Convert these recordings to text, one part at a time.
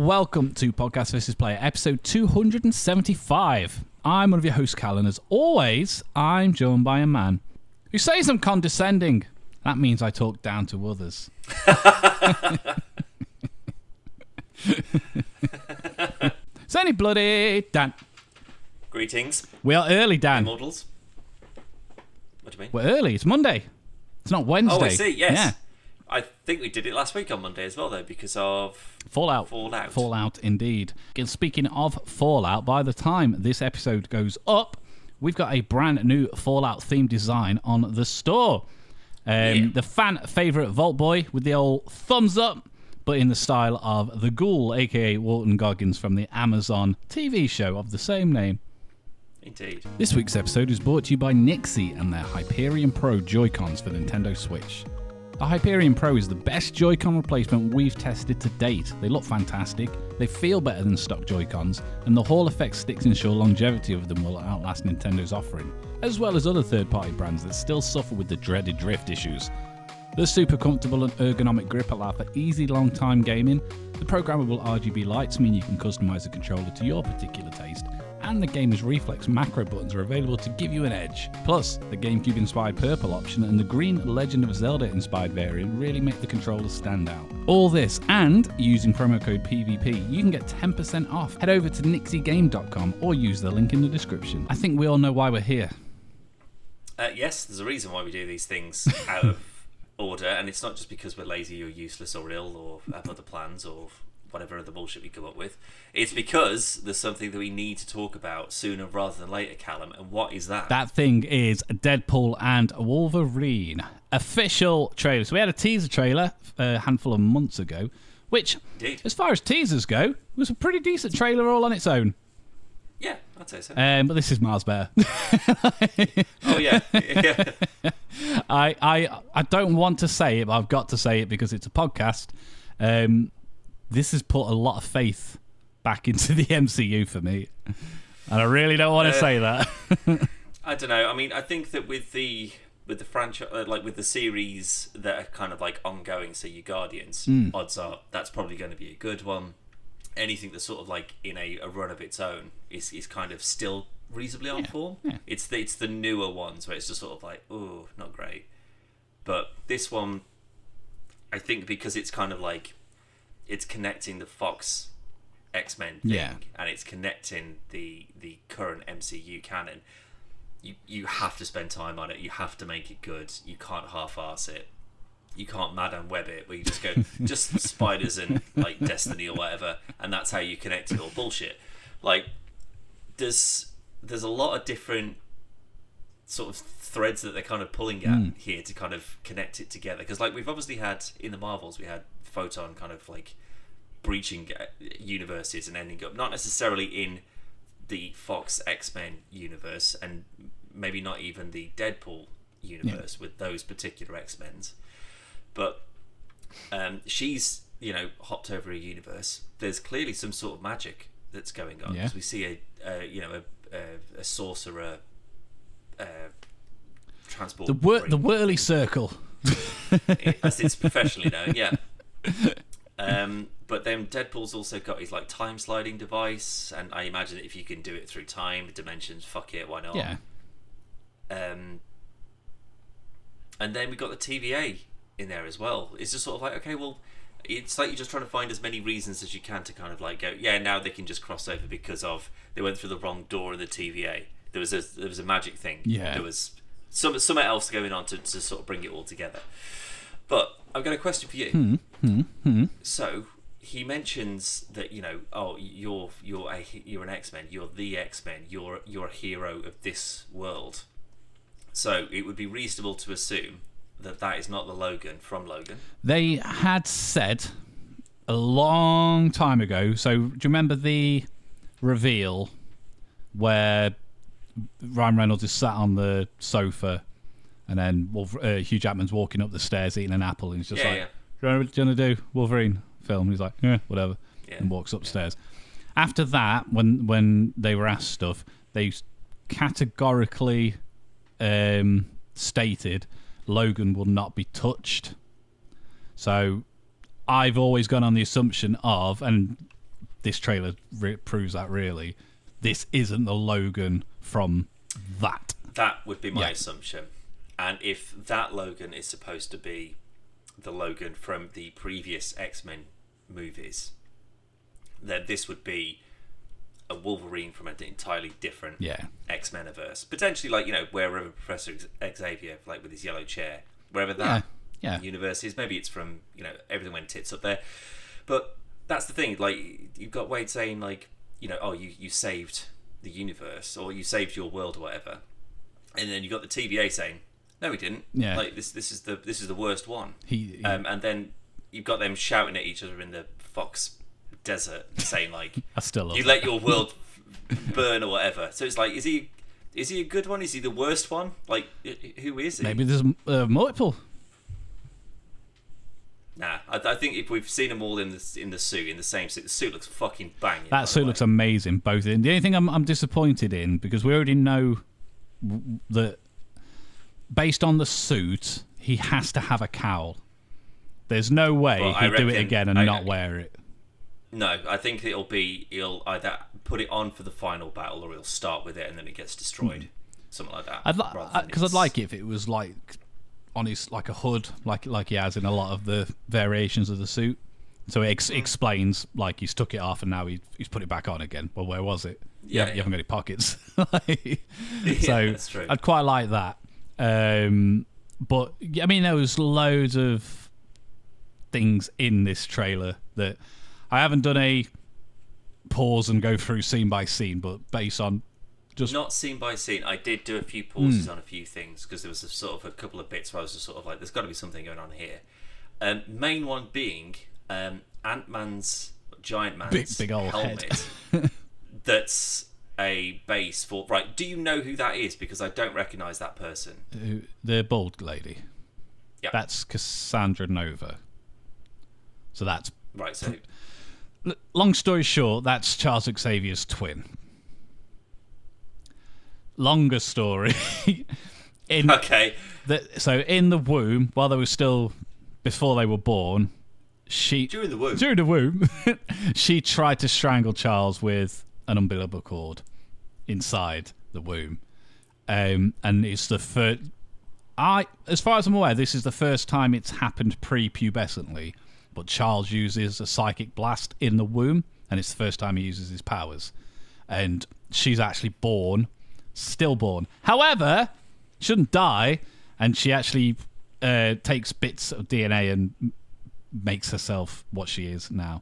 welcome to Podcast vs. Player, episode 275. I'm one of your hosts, Callan. As always, I'm joined by a man who says I'm condescending. That means I talk down to others. It's only bloody Dan. Greetings. We are early, Dan. Immortals. What do you mean? We're early. It's Monday. It's not Wednesday. Oh, I see. Yes. Yeah. I think we did it last week on Monday as well, though, because of Fallout. Fallout, indeed. And speaking of Fallout, by the time this episode goes up, we've got a brand new Fallout themed design on the store. The fan favourite Vault Boy with the old thumbs up, but in the style of the Ghoul, aka Walton Goggins from the Amazon TV show of the same name. Indeed. This week's episode is brought to you by NYXI and their Hyperion Pro Joy-Cons for Nintendo Switch. The Hyperion Pro is the best Joy-Con replacement we've tested to date. They look fantastic, they feel better than stock Joy-Cons, and the Hall effect sticks ensure longevity of them will outlast Nintendo's offering, as well as other third-party brands that still suffer with the dreaded drift issues. The super comfortable and ergonomic grip allow for easy long-time gaming. The programmable RGB lights mean you can customize the controller to your particular taste, and the gamer's reflex macro buttons are available to give you an edge. Plus, the GameCube-inspired purple option and the green Legend of Zelda-inspired variant really make the controller stand out. All this, and using promo code PvP, you can get 10% off. Head over to nixigame.com or use the link in the description. I think we all know why we're here. Yes, there's a reason why we do these things out of order, and it's not just because we're lazy or useless or ill or have other plans or whatever other bullshit we come up with. It's because there's something that we need to talk about sooner rather than later, Callum, and what is that? That thing is Deadpool and Wolverine. Official trailer. So we had a teaser trailer a handful of months ago, which, Indeed. As far as teasers go, was a pretty decent trailer all on its own. Yeah, I'd say so. But this is miles better. Oh, yeah. Yeah. I don't want to say it, but I've got to say it because it's a podcast. This has put a lot of faith back into the MCU for me. And I really don't want to say that. I don't know. I mean, I think that with the franchise, like with the series that are kind of like ongoing, so your Guardians, odds are that's probably going to be a good one. Anything that's sort of like in a run of its own is kind of still reasonably on form. Yeah. It's the newer ones where it's just sort of like, oh, not great. But this one, I think because it's kind of like, it's connecting the Fox X-Men thing, and it's connecting the current MCU canon. You have to spend time on it. You have to make it good. You can't half-arse it. You can't Madame Web it, where you just go, just spiders and like Destiny or whatever, and that's how you connect it, or bullshit. Like, there's a lot of different sort of threads that they're kind of pulling at here to kind of connect it together. Because like we've obviously had in the Marvels, we had Photon kind of like breaching universes and ending up not necessarily in the Fox X-Men universe, and maybe not even the Deadpool universe with those particular X-Men's, but she's hopped over a universe. There's clearly some sort of magic that's going on, because we see a sorcerer transport the whirly circle, as it's professionally known. But then Deadpool's also got his like time sliding device, and I imagine that if you can do it through time dimensions, fuck it, why not? Yeah. And then we got the TVA in there as well. It's just sort of like, okay, well, it's like you're just trying to find as many reasons as you can to kind of like go, yeah, now they can just cross over because of they went through the wrong door in the TVA. There was a magic thing. Yeah. There was something else going on to sort of bring it all together. But I've got a question for you. So he mentions that you're an X-Men. You're the X-Men. You're a hero of this world. So it would be reasonable to assume that is not the Logan from Logan. They had said a long time ago. So do you remember the reveal where Ryan Reynolds is sat on the sofa, and then Hugh Jackman's walking up the stairs eating an apple, and he's just do you want to do Wolverine film? He's like, yeah, whatever, and walks upstairs. After that, when they were asked stuff, they categorically stated Logan will not be touched. So I've always gone on the assumption of, and this trailer proves that really. This isn't the Logan from that. That would be my assumption. And if that Logan is supposed to be the Logan from the previous X-Men movies, then this would be a Wolverine from an entirely different X-Men-averse. Potentially, like, wherever Professor Xavier, like with his yellow chair, wherever that universe is. Maybe it's from, everything went tits up there. But that's the thing, like, you've got Wade saying, like, you saved the universe, or you saved your world, or whatever. And then you got the TVA saying, no, we didn't. Yeah. Like, this is the worst one. And then you've got them shouting at each other in the Fox desert, saying, like, I still love you that. let your world burn or whatever. So it's like, is he a good one? Is he the worst one? Like, who is he? Maybe there's multiple. Nah, I think if we've seen them all in the suit, in the same suit, the suit looks fucking banging. That suit looks amazing, both in. The only thing I'm disappointed in, because we already know that based on the suit, he has to have a cowl. There's no way he'd do it again and not wear it. No, I think he'll either put it on for the final battle, or he'll start with it and then it gets destroyed. Something like that. Because I'd like it if it was like on his, like a hood, like he has in a lot of the variations of the suit. So it explains, like, he's took it off and now he's put it back on again. Well, where was it? You haven't got any pockets. So that's true. I'd quite like that. But I mean, there was loads of things in this trailer that I haven't done a pause and go through scene by scene, but based on just not scene by scene. I did do a few pauses on a few things because there was a couple of bits where I was just sort of like, there's got to be something going on here. Main one being Ant-Man's giant man's big old helmet. That's a base for. Right, do you know who that is? Because I don't recognise that person. The bald lady. Yeah, that's Cassandra Nova. So that's right. So, long story short, that's Charles Xavier's twin. Longer story. Okay. So in the womb, while they were still before they were born, during the womb, she tried to strangle Charles with an umbilical cord inside the womb, and it's the first. As far as I'm aware, this is the first time it's happened pre-pubescently, but Charles uses a psychic blast in the womb, and it's the first time he uses his powers, and she's actually stillborn. However, shouldn't die, and she actually takes bits of DNA and makes herself what she is now.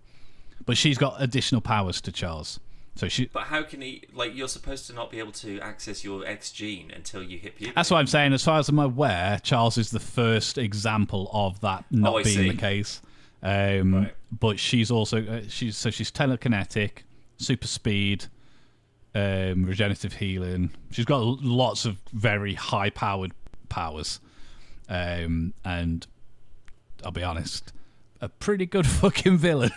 But she's got additional powers to Charles. But how can he? Like, you're supposed to not be able to access your X gene until you hit puberty. That's what I'm saying. As far as I'm aware, Charles is the first example of that not being the case. Right. But she's also she's telekinetic, super speed, regenerative healing. She's got lots of very high-powered powers, and I'll be honest, a pretty good fucking villain.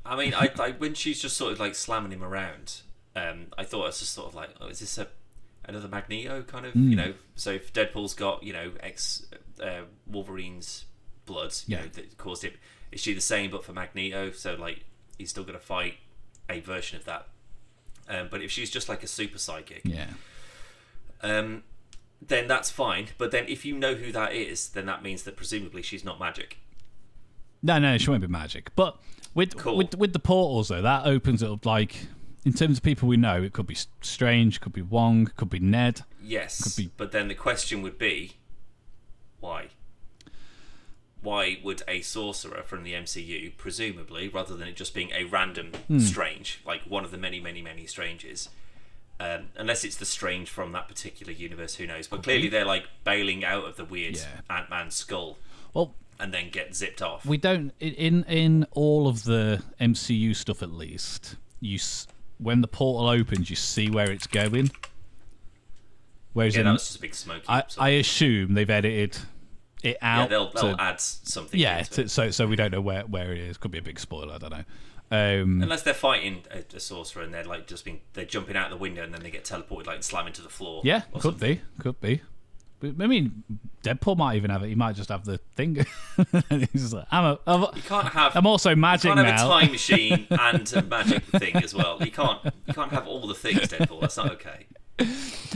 I mean, I when she's just sort of like slamming him around, I thought it was just sort of like, oh, is this another Magneto kind of, So if Deadpool's got, Wolverine's blood, that caused it, is she the same but for Magneto? So like, he's still going to fight a version of that. But if she's just like a super psychic, then that's fine. But then if you know who that is, then that means that presumably she's not magic. No, she won't be magic. But with the portals, though, that opens it up, like, in terms of people we know, it could be Strange, could be Wong, could be Ned. Yes, but then the question would be, why? Why would a sorcerer from the MCU, presumably, rather than it just being a random Strange, like one of the many, many, many Stranges, unless it's the Strange from that particular universe, who knows? But clearly they're like bailing out of the weird Ant-Man skull. Well, and then get zipped off. We don't in all of the MCU stuff, at least. When the portal opens, you see where it's going. Whereas that was just a big smoky. I assume they've edited it out. Yeah, they'll add something. Yeah, so we don't know where it is. Could be a big spoiler. I don't know. Unless they're fighting a sorcerer and they're like they're jumping out the window and then they get teleported, like, and slam into the floor. Yeah, could be. I mean, Deadpool might even have it. He might just have the thing. He's just like, I'm also magic now. You can't have a time machine and a magic thing as well. You can't have all the things, Deadpool. That's not okay.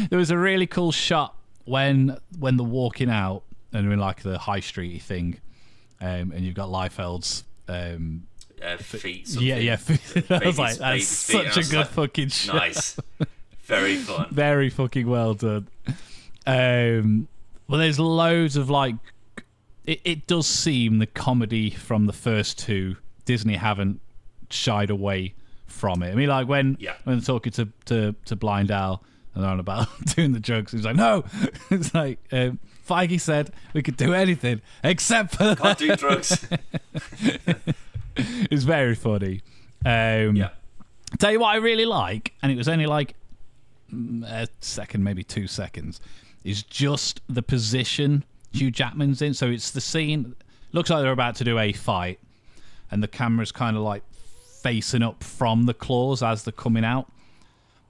There was a really cool shot when they're walking out and in like the high streety thing, and you've got Liefeld's feet. Yeah. I was like, that's such a good fucking shot. Nice. Very fun. Very fucking well done. Well, there's loads of like. It does seem the comedy from the first two, Disney haven't shied away from it. I mean, like when they're talking to Blind Al and they're on about doing the drugs, he's like, no. It's like Feige said we could do anything except for can't do drugs. It's very funny. Tell you what I really like, and it was only like a second, maybe 2 seconds, is just the position Hugh Jackman's in. So it's the scene, looks like they're about to do a fight, and the camera's kind of like facing up from the claws as they're coming out.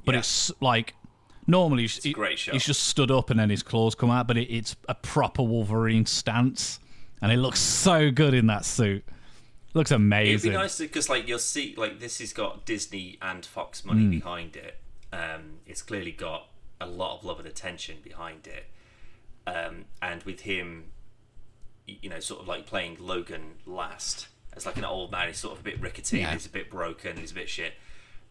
But it's like, normally it's a great shot. He's just stood up and then his claws come out, but it's a proper Wolverine stance, and it looks so good in that suit. Looks amazing. It'd be nice because like you'll see, like this has got Disney and Fox money behind it. It's clearly got a lot of love and attention behind it, and with him, you know, sort of like playing Logan last as like an old man, he's sort of a bit rickety, he's a bit broken, he's a bit shit.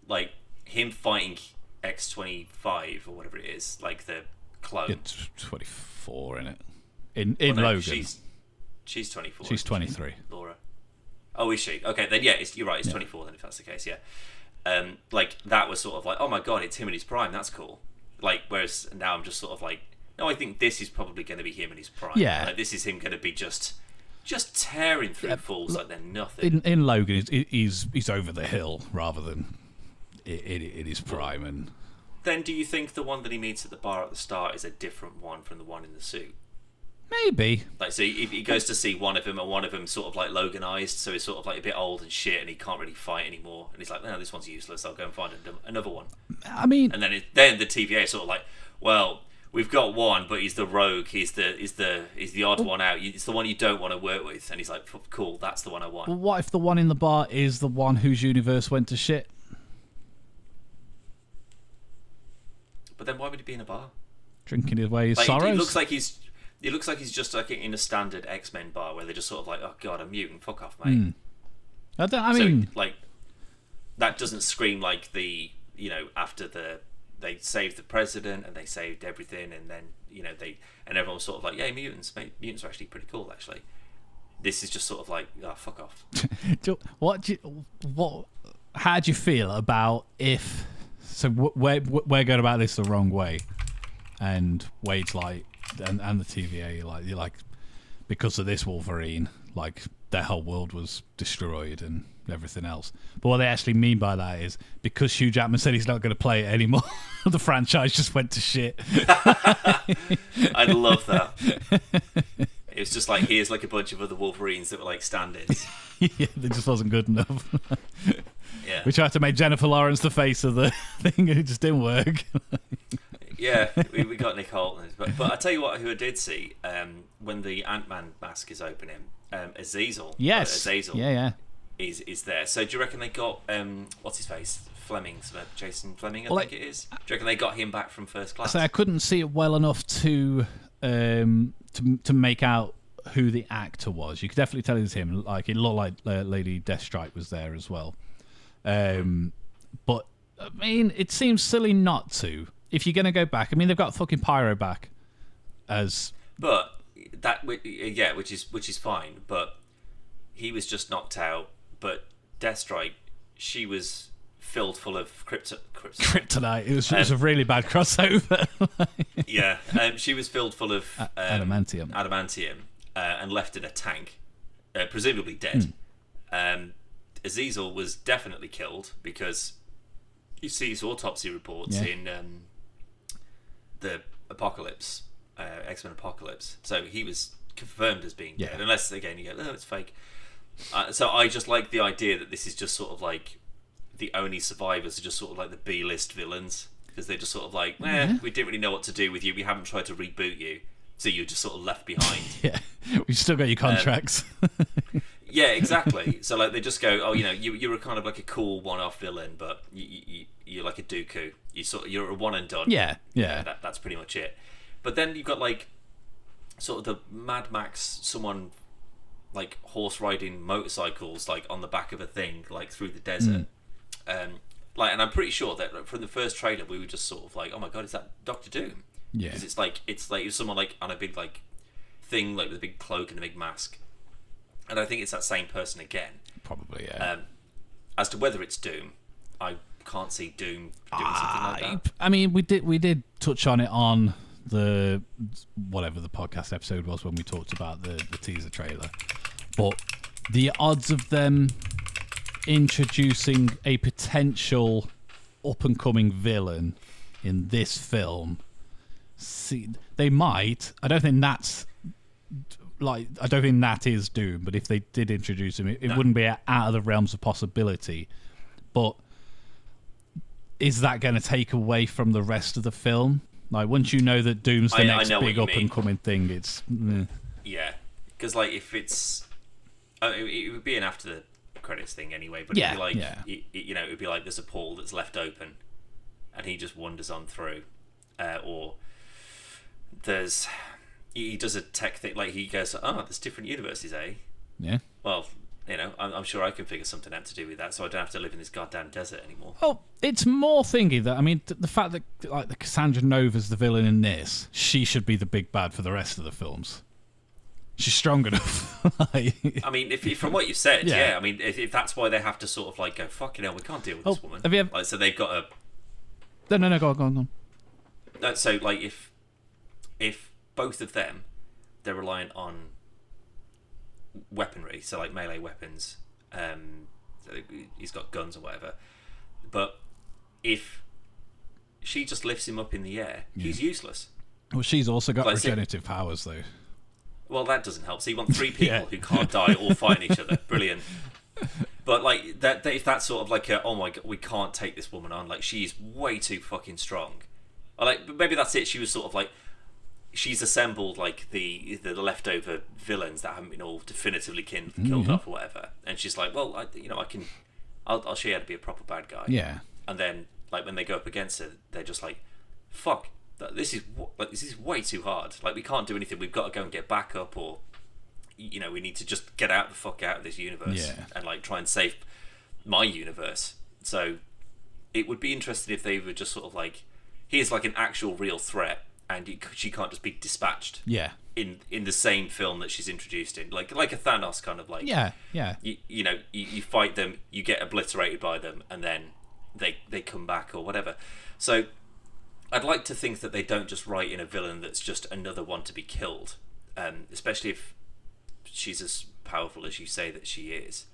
Like him fighting X-25 or whatever it is, like the clone. It's 24 in it. In Logan, she's 24. She's 23. Laura. Oh, is she? Okay, then you're right. It's 24 then, if that's the case. Yeah. Like that was sort of like, oh my god, it's him in his prime. That's cool. Like, whereas now I'm just sort of like, no, I think this is probably going to be him in his prime. Yeah. Like, this is him going to be just tearing through fools like they're nothing. In Logan, he's over the hill rather than in his prime. And then, do you think the one that he meets at the bar at the start is a different one from the one in the suit? Maybe. Like, so if he goes to see one of them, and one of them sort of like Loganized, so he's sort of like a bit old and shit, and he can't really fight anymore. And he's like, no, this one's useless. I'll go and find another one. I mean, and then the TVA is sort of like, well, we've got one, but he's the rogue. He's the odd one out. It's the one you don't want to work with. And he's like, cool, that's the one I want. Well, what if the one in the bar is the one whose universe went to shit? But then why would he be in a bar? Drinking away his sorrows. It looks like he's just like in a standard X-Men bar where they're just sort of like, oh god, a mutant, fuck off, mate. I mean, like that doesn't scream like the, you know, after they saved the president and they saved everything, and then, you know, and everyone's sort of like, yeah, mutants are actually pretty cool, actually. This is just sort of like, oh, fuck off. How do you feel about if? So we're going about this the wrong way, and Wade's like. And the TVA, you're like, because of this Wolverine, like their whole world was destroyed and everything else. But what they actually mean by that is because Hugh Jackman said he's not going to play it anymore, the franchise just went to shit. I'd love that. It was just like, here's like a bunch of other Wolverines that were like stand-ins. Yeah, they just wasn't good enough. Yeah. We tried to make Jennifer Lawrence the face of the thing, and it just didn't work. Yeah, we got Nick Holt, but I tell you what, who I did see when the Ant-Man mask is opening, Azazel. Yes, Azazel. Yeah. Is there? So do you reckon they got what's his face, Jason Fleming? I think it is. Do you reckon they got him back from First Class? So I couldn't see it well enough to make out who the actor was. You could definitely tell it was him. Like it looked like Lady Deathstrike was there as well. But I mean, it seems silly not to. If you're going to go back, I mean, they've got fucking Pyro back as... But that, yeah, which is fine, but he was just knocked out, but Deathstrike, she was filled full of kryptonite. It was a really bad crossover. Yeah, she was filled full of adamantium, and left in a tank, presumably dead. Azazel was definitely killed because you see his autopsy reports in the Apocalypse, X-Men Apocalypse. So he was confirmed as being dead, unless again you go, oh, it's fake. So I just like the idea that this is just sort of like the only survivors are just sort of like the B-list villains, because they're just sort of like, we didn't really know what to do with you. We haven't tried to reboot you. so you're just sort of left behind. Yeah, we still got your contracts. Yeah, exactly. So like they just go, oh, you're a kind of like a cool one-off villain, but you're like a Dooku. You're a one and done. Yeah. That's pretty much it. But then you've got like sort of the Mad Max, someone like horse riding motorcycles like on the back of a thing like through the desert. And I'm pretty sure that from the first trailer we were just sort of like, oh my god, is that Doctor Doom? Yeah, because it's like someone like on a big like thing like with a big cloak and a big mask, and I think it's that same person again. Probably, yeah. As to whether it's Doom, I can't see Doom doing something like that. I mean, we did touch on it on the whatever the podcast episode was when we talked about the teaser trailer, but the odds of them introducing a potential up and coming villain in this film, they might. I don't think that is Doom, but if they did introduce him, it wouldn't be out of the realms of possibility. But is that going to take away from the rest of the film? Like, once you know that Doom's the next big up and coming thing, it's yeah. Because like if it's, it would be an after the credits thing anyway. But it'd be like it would be like there's a portal that's left open, and he just wanders on through, or he does a tech thing, like he goes, oh, there's different universes, eh? Yeah. Well, I'm sure I can figure something out to do with that, so I don't have to live in this goddamn desert anymore. Oh, it's more thingy that, I mean, the fact that like the Cassandra Nova's the villain in this, she should be the big bad for the rest of the films. She's strong enough. I mean, if from what you said, yeah. I mean, if that's why they have to sort of like go, fucking hell, we can't deal with this woman. Have you ever... like, so they've got a... No, go on. No, so like if both of them, they're reliant on weaponry, so like melee weapons, he's got guns or whatever, but if she just lifts him up in the air, he's useless. Well, she's also got regenerative powers though. Well, that doesn't help. So you want three people who can't die all fighting each other. Brilliant. But like that, if that's sort of like a, oh my god, we can't take this woman on, like she's way too fucking strong. Or like maybe that's it. She was sort of like, she's assembled like the leftover villains that haven't been all definitively killed off or whatever, and she's like, well, I'll show you how to be a proper bad guy. Yeah. And then like when they go up against her, they're just like, fuck, this is way too hard. Like we can't do anything. We've got to go and get back up, or we need to just get the fuck out of this universe and like try and save my universe. So it would be interesting if they were just sort of like, here's like an actual real threat, and she can't just be dispatched. Yeah. In the same film that she's introduced in, like a Thanos kind of like. Yeah. You fight them, you get obliterated by them, and then they come back or whatever. So I'd like to think that they don't just write in a villain that's just another one to be killed, especially if she's as powerful as you say that she is.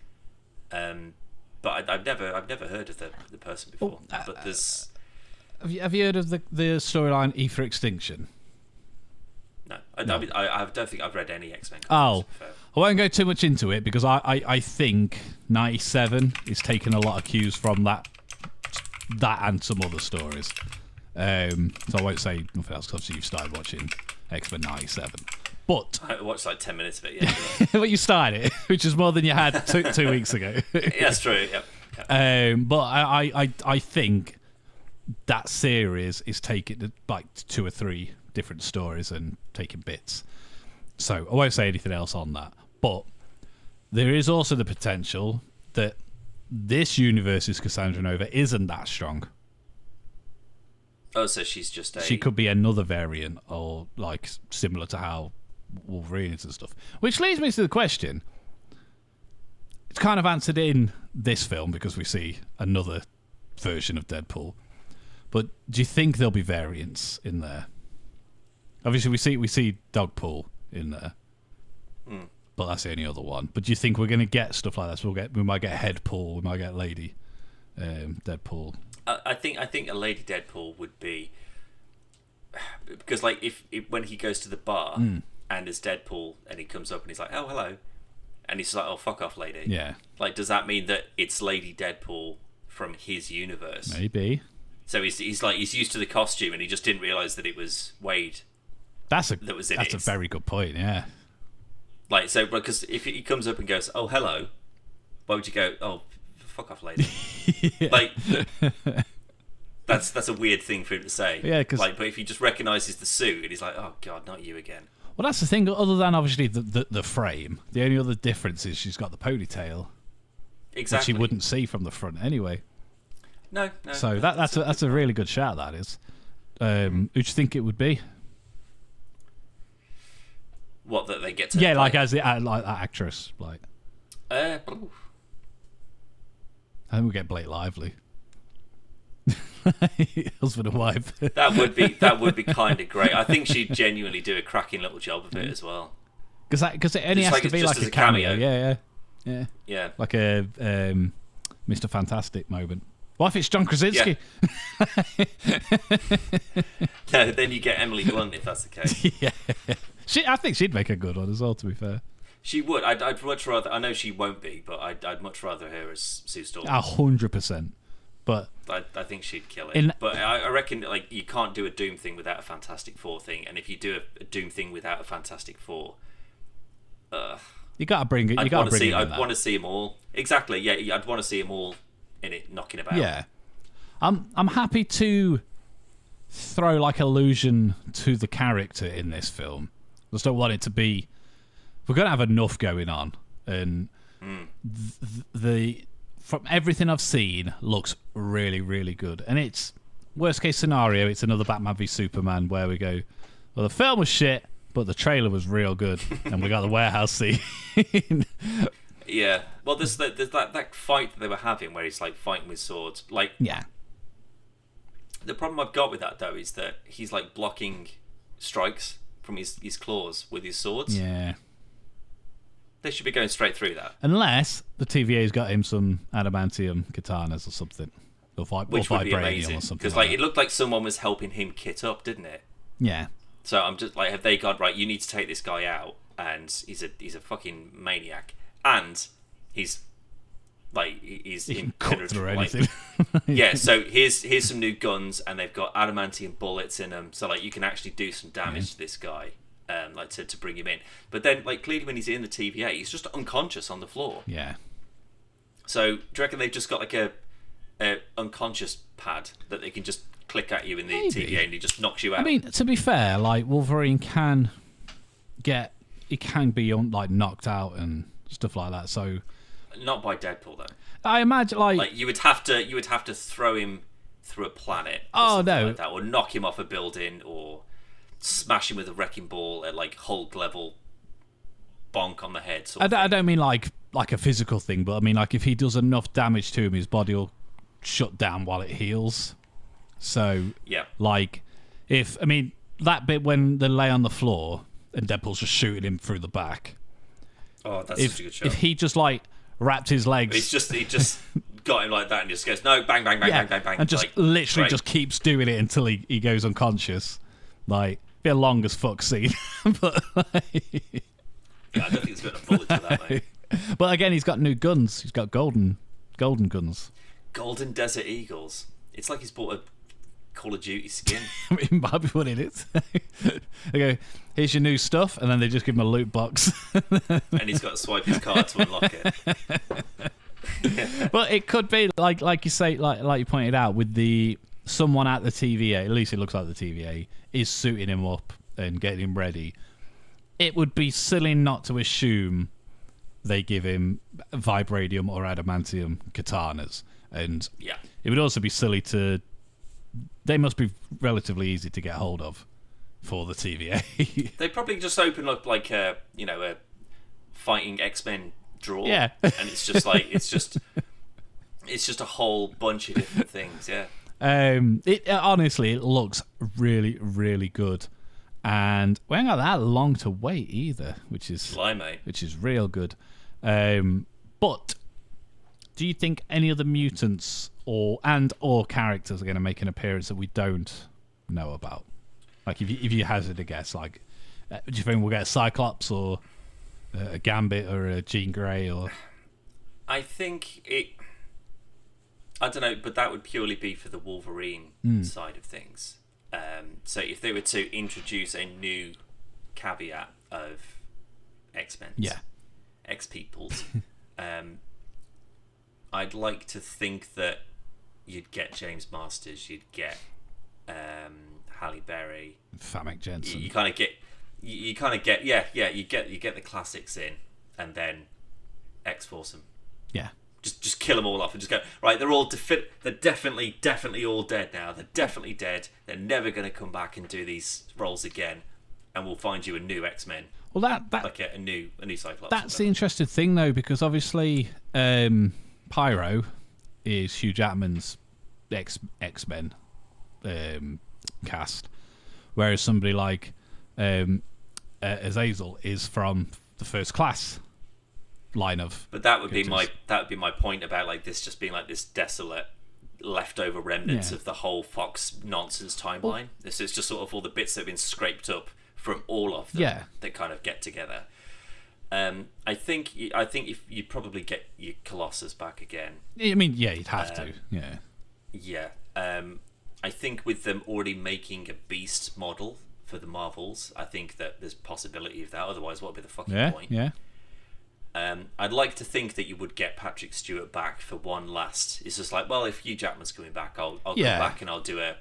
But I've never heard of the person before. But there's. Have you heard of the storyline E for Extinction? No. I don't think I've read any X-Men comics. Oh, I won't go too much into it because I think 97 is taking a lot of cues from that and some other stories. So I won't say nothing else because you've started watching X-Men 97. But I watched like 10 minutes of it. Yeah. Well, you started it, which is more than you had 2 weeks ago. Yeah, that's true. Yeah. But I think that series is taking like 2 or 3 different stories and taking bits. So I won't say anything else on that. But there is also the potential that this universe's Cassandra Nova isn't that strong. Oh, so she's just she could be another variant, or like similar to how Wolverine is and stuff. Which leads me to the question. It's kind of answered in this film because we see another version of Deadpool. But do you think there'll be variants in there? Obviously, we see Dogpool in there, but that's the only other one. But do you think we're going to get stuff like this? We might get Headpool, we might get Lady Deadpool. I think a Lady Deadpool would be, because like if when he goes to the bar and it's Deadpool and he comes up and he's like, oh hello, and he's like, oh fuck off, lady. Yeah. Like, does that mean that it's Lady Deadpool from his universe? Maybe. So he's used to the costume and he just didn't realise that it was Wade. that was in it. That's a very good point. Yeah. Like, so because if he comes up and goes, "Oh, hello," why would you go, "Oh, fuck off, lady"? Like, that's a weird thing for him to say. Yeah, because like, but if he just recognises the suit and he's like, "Oh God, not you again." Well, that's the thing. Other than obviously the frame, the only other difference is she's got the ponytail, Exactly. which you wouldn't see from the front anyway. No. So that's a really good shout. That is. Who do you think it would be? What, that they get to? Yeah, like as the like that actress, like. I think we get Blake Lively. Husband and wife. that would be kind of great. I think she'd genuinely do a cracking little job of it as well. Because it only has to be like a cameo. Yeah. Like a Mr. Fantastic moment. What if it's John Krasinski? Yeah. No, then you get Emily Blunt if that's the case. Yeah. I think she'd make a good one as well, to be fair. She would. I'd much rather. I know she won't be, but I'd much rather her as Sue Storm. 100%. But I think she'd kill it. But I reckon like you can't do a Doom thing without a Fantastic Four thing, and if you do a Doom thing without a Fantastic Four, you got to bring it. I'd want to see them all. Exactly. Yeah, I'd want to see them all in it, knocking about. Yeah, I'm happy to throw like allusion to the character in this film. I just don't want it to be. We're going to have enough going on, and the from everything I've seen looks really, really good. And it's worst case scenario, it's another Batman v Superman where we go, well, the film was shit, but the trailer was real good, and we got the warehouse scene. Yeah, well, there's that fight that they were having where he's like fighting with swords. Like, yeah. The problem I've got with that though is that he's like blocking strikes from his claws with his swords. Yeah. They should be going straight through that. Unless the TVA's got him some adamantium katanas or something. Which would be amazing. Or something because like it looked like someone was helping him kit up, didn't it? Yeah. So I'm just like, have they gone, right, you need to take this guy out, and he's a fucking maniac, and he's impenetrable. Anything. Yeah, so here's some new guns, and they've got adamantium bullets in them, so like you can actually do some damage to this guy. Like to bring him in, but then like clearly when he's in the TVA, he's just unconscious on the floor. Yeah. So do you reckon they've just got like a unconscious pad that they can just click at you in the TVA and he just knocks you out? I mean, to be fair, like Wolverine can be like knocked out and stuff like that. So not by Deadpool though. I imagine like you would have to throw him through a planet. Oh no, like that, or knock him off a building, or smash him with a wrecking ball at like Hulk level, bonk on the head. I don't mean like a physical thing, but I mean like if he does enough damage to him, his body will shut down while it heals. So yeah, like that bit when they lay on the floor and Deadpool's just shooting him through the back. Oh, that's such a good shot. If he just like wrapped his legs, he just got him like that and just goes no, bang, bang, bang, bang, bang, bang, and just like, literally just keeps doing it until he goes unconscious. Like. Be a long as fuck scene, but yeah, I don't think he's got enough bullets for that, mate. But again, he's got new guns. He's got golden guns. Golden Desert Eagles. It's like he's bought a Call of Duty skin. It might be what it is. They go, here's your new stuff, and then they just give him a loot box, and he's got to swipe his card to unlock it. But it could be like you say, like you pointed out, with someone at the TVA. At least it looks like the TVA is suiting him up and getting him ready. It would be silly not to assume they give him vibranium or adamantium katanas, and it would also be silly to. They must be relatively easy to get hold of for the TVA. They probably just open up like a fighting X-Men drawer, yeah, and it's just like it's just a whole bunch of different things, yeah. Honestly, it looks really, really good, and we ain't got that long to wait either, which is real good. But do you think any other mutants or characters are going to make an appearance that we don't know about? Like, if you hazard a guess, like, do you think we'll get a Cyclops or a Gambit or a Jean Grey? Or I think I don't know, but that would purely be for the Wolverine side of things. So if they were to introduce a new caveat of X-Men, X-Peoples, I'd like to think that you'd get James Masters, you'd get Halle Berry, Famke Jensen. You kind of get, you get the classics in, and then X-Force them. Yeah. Just kill them all off and just go, right, they're definitely all dead now. They're definitely dead. They're never going to come back and do these roles again. And we'll find you a new X-Men. Well, that like a new Cyclops. That's the interesting thing, though, because obviously Pyro is Hugh Jackman's X-Men cast, whereas somebody like Azazel is from the First Class line of. But that would be my point about like this just being like this desolate leftover remnants of the whole Fox nonsense timeline. Well, this is just sort of all the bits that have been scraped up from all of them that kind of get together. I think if you'd probably get your Colossus back again. I mean, you'd have to. Yeah. I think with them already making a Beast model for the Marvels, I think that there's possibility of that. Otherwise, what would be the fucking point? Yeah. I'd like to think that you would get Patrick Stewart back for one last. It's just like, well, if Hugh Jackman's coming back, I'll come back and I'll do a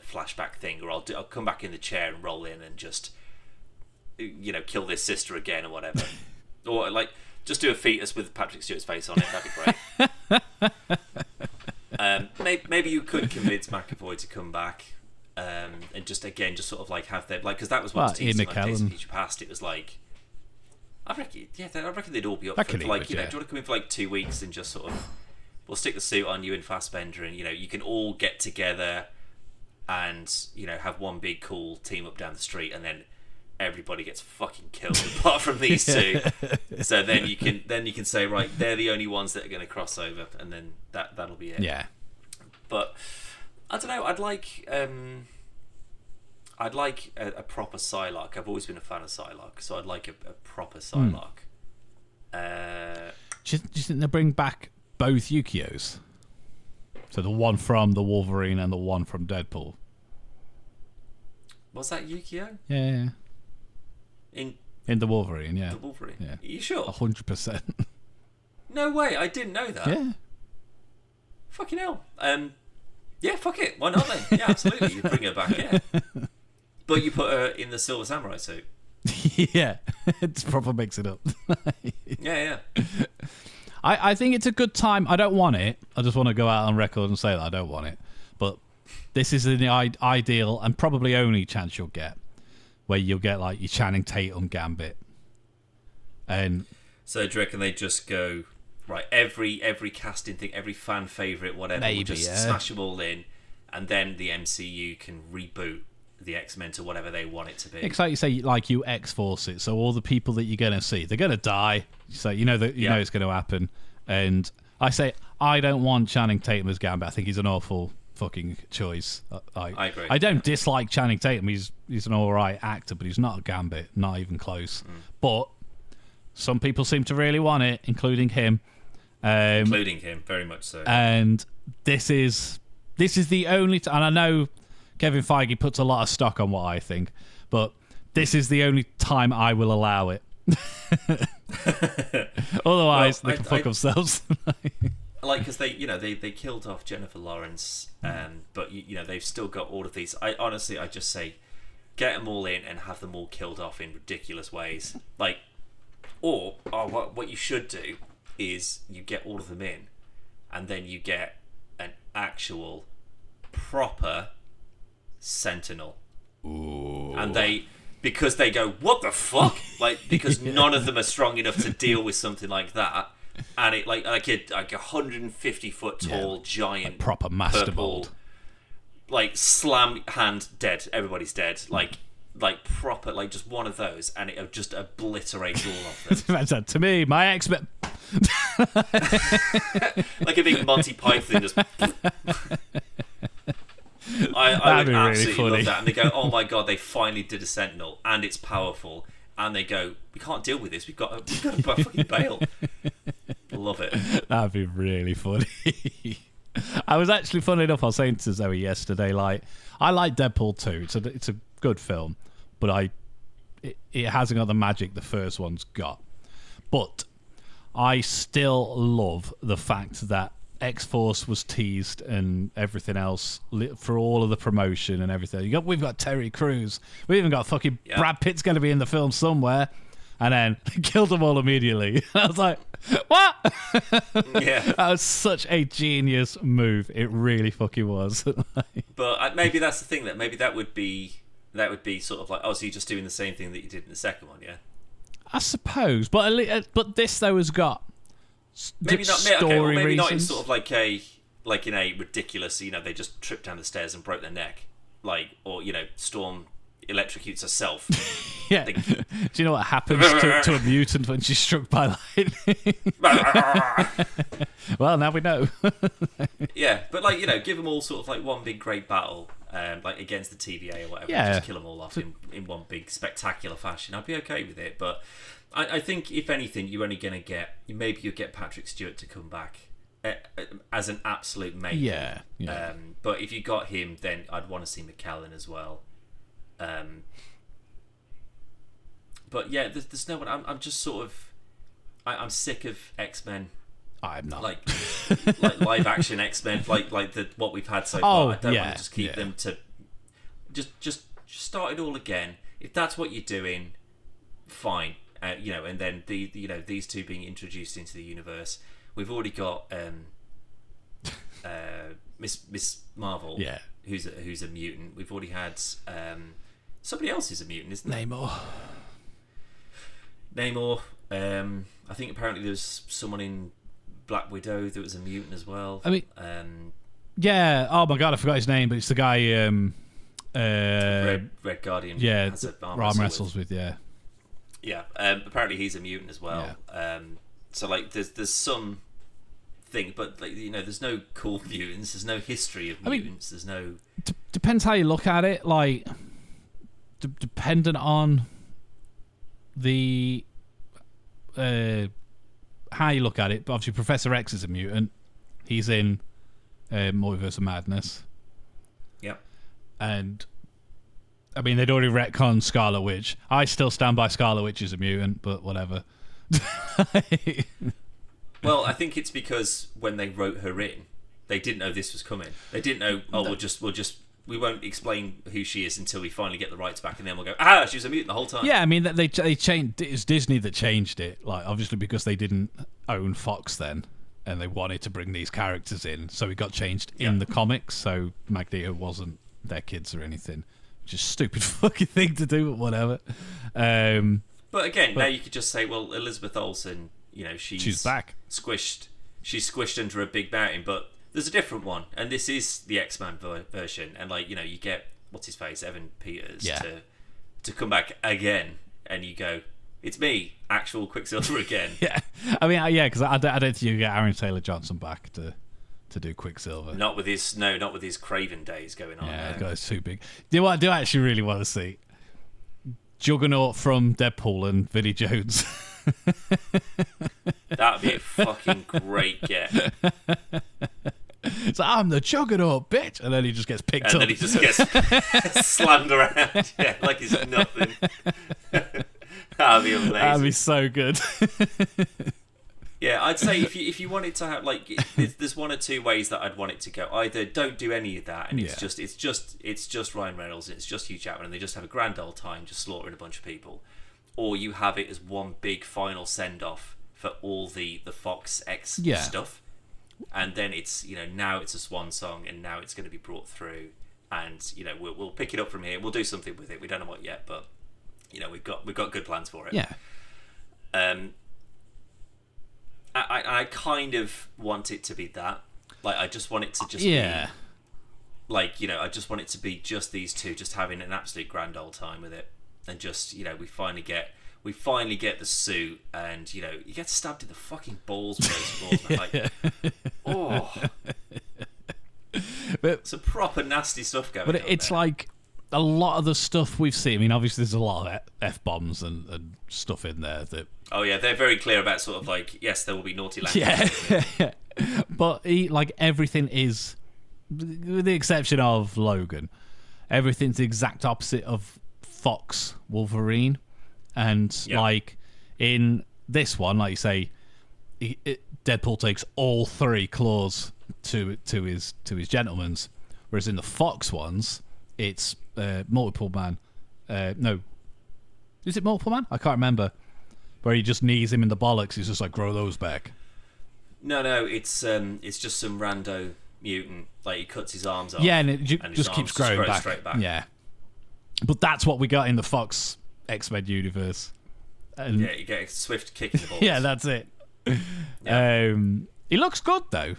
flashback thing, or I'll come back in the chair and roll in and just kill this sister again or whatever, or like just do a fetus with Patrick Stewart's face on it. That'd be great. Maybe you could convince McAvoy to come back and just sort of like have them like, because that was what Days of Future Past. It was like. I reckon they'd all be up for like, do you want to come in for like 2 weeks and just sort of, we'll stick the suit on you and Fassbender, and you can all get together and have one big cool team up down the street, and then everybody gets fucking killed apart from these two. So then you can say, right, they're the only ones that are going to cross over, and then that'll be it. Yeah. But I don't know. I'd like a proper Psylocke. I've always been a fan of Psylocke, so I'd like a proper Psylocke. Do you think they'll bring back both Yukios? So the one from the Wolverine and the one from Deadpool. Was that Yukio? Yeah. In the Wolverine, yeah. The Wolverine? Yeah. Are you sure? 100%. No way, I didn't know that. Yeah. Fucking hell. Yeah, fuck it. Why not then? Yeah, absolutely. You bring her back, yeah. But you put her in the Silver Samurai suit. Yeah, it's proper mix it up. Yeah. I think it's a good time. I don't want it. I just want to go out on record and say that I don't want it. But this is the ideal and probably only chance you'll get, where you'll get like your Channing Tatum Gambit. And so do you reckon they just go, right, every casting thing, every fan favourite, whatever, we'll just smash them all in, and then the MCU can reboot the X-Men to whatever they want it to be. It's like you say, like you X-Force it, so all the people that you're going to see, they're going to die, so you know it's going to happen. And I say, I don't want Channing Tatum as Gambit. I think he's an awful fucking choice. I agree. I don't dislike Channing Tatum. He's an alright actor, but he's not a Gambit, not even close. But some people seem to really want it, including him. Including him, very much so. And this is the only and I know Kevin Feige puts a lot of stock on what I think, but this is the only time I will allow it. Otherwise, they can fuck themselves. Like, because they killed off Jennifer Lawrence, but they've still got all of these. I just say, get them all in and have them all killed off in ridiculous ways. Like, or what you should do is you get all of them in, and then you get an actual proper Sentinel. Ooh. And because they go, what the fuck? Like, because none of them are strong enough to deal with something like that. And it like a 150 foot tall giant, like proper master purple, mold, like slam hand dead. Everybody's dead. Like proper, like just one of those, and it just obliterates all of them. That's to me, my X-Men. Like a big Monty Python just. I would absolutely love that. And they go, oh my god, they finally did a Sentinel, and it's powerful. And they go, we can't deal with this. We've got to fucking bail. Love it. That'd be really funny. I was actually, funny enough, I was saying to Zoe yesterday, like, I like Deadpool 2. It's a good film, but it hasn't got the magic the first one's got. But I still love the fact that X-Force was teased and everything else for all of the promotion and everything. We've got Terry Crews. We even got fucking Brad Pitt's going to be in the film somewhere. And then killed them all immediately. I was like, what? Yeah. That was such a genius move. It really fucking was. But maybe that's the thing, that maybe that would be sort of like, oh, so you're just doing the same thing that you did in the second one, yeah? I suppose. But this, though, has got maybe not, story maybe reasons. not in sort of like in a ridiculous, they just tripped down the stairs and broke their neck. Or, Storm electrocutes herself. Yeah. Do you know what happens to a mutant when she's struck by lightning? Well, now we know. Yeah, but give them all sort of like one big great battle, against the TVA or whatever. Yeah. Just kill them all off in one big spectacular fashion. I'd be okay with it, but I think if anything, you're only going to get, maybe you'll get Patrick Stewart to come back as an absolute mate. Yeah. But if you got him, then I'd want to see McKellen as well. But yeah, there's no one. I'm just sort of, I'm sick of X-Men. I'm not like live action X-Men, like what we've had so far. I don't want to just keep them to just start it all again. If that's what you're doing, fine. And then these two being introduced into the universe. We've already got Miss Marvel, who's a mutant. We've already had somebody else who's a mutant, isn't there? Namor. I think apparently there's someone in Black Widow that was a mutant as well. I mean, yeah. Oh my god, I forgot his name, but it's the guy. Red Guardian. Yeah, has a arm wrestles with. Yeah. Yeah. Apparently he's a mutant as well. Yeah. So there's some thing, but there's no cool mutants. There's no history of mutants. There's no. Depends how you look at it. Like, dependent on the how you look at it. But obviously, Professor X is a mutant. He's in Multiverse of Madness. Yep. And I mean, they'd already retconned Scarlet Witch. I still stand by Scarlet Witch as a mutant, but whatever. Well, I think it's because when they wrote her in, they didn't know this was coming. They didn't know. Oh, we won't explain who she is until we finally get the rights back, and then we'll go, she was a mutant the whole time. Yeah, I mean, they changed. It's Disney that changed it. Like, obviously, because they didn't own Fox then, and they wanted to bring these characters in, so it got changed in the comics. So Magneto wasn't their kids or anything. Just stupid fucking thing to do, but whatever. But again, now you could just say, well, Elizabeth Olsen, she's back. Squished. She's squished under a big mountain, but there's a different one, and this is the X-Men version. And you get what's his face, Evan Peters, to come back again, and you go, it's me, actual Quicksilver again. Yeah, I mean, because I don't think you get Aaron Taylor Johnson back to do Quicksilver. Not with his Craven days going on. Yeah, it's too big. Do I actually really want to see Juggernaut from Deadpool and Vinnie Jones? That'd be a fucking great get. So I'm the Juggernaut, bitch, and then he just gets picked up. And then he just gets slammed around, like he's nothing. That'd be amazing. That'd be so good. Yeah, I'd say if you wanted to have there's one or two ways that I'd want it to go. Either don't do any of that, and it's just Ryan Reynolds, and it's just Hugh Jackman, and they just have a grand old time just slaughtering a bunch of people, or you have it as one big final send off for all the Fox X stuff, and then it's now it's a swan song, and now it's going to be brought through, and we'll pick it up from here. We'll do something with it. We don't know what yet, but we've got good plans for it. Yeah. I kind of want it to be that. I just want it to just be... I just want it to be just these two, just having an absolute grand old time with it. And just, we finally get the suit, and, you get stabbed in the fucking balls with those balls. But some proper nasty stuff going on. But it's there. a lot of the stuff we've seen. I mean, obviously, there's a lot of F-bombs and stuff in there that. Oh yeah, they're very clear about sort of like, yes, there will be naughty language. Yeah, but everything is, with the exception of Logan, everything's the exact opposite of Fox Wolverine, and like in this one, like you say, Deadpool takes all 3 claws to his gentleman's, whereas in the Fox ones, it's Multiple Man. No, is it Multiple Man? I can't remember. Where he just knees him in the bollocks. He's just like, grow those back. No, it's just some rando mutant. Like he cuts his arms off. Yeah, and it just keeps growing back. Straight back. Yeah, but that's what we got in the Fox X-Men universe. And yeah, you get a swift kick in the balls. Yeah, that's it. Yeah. He looks good though.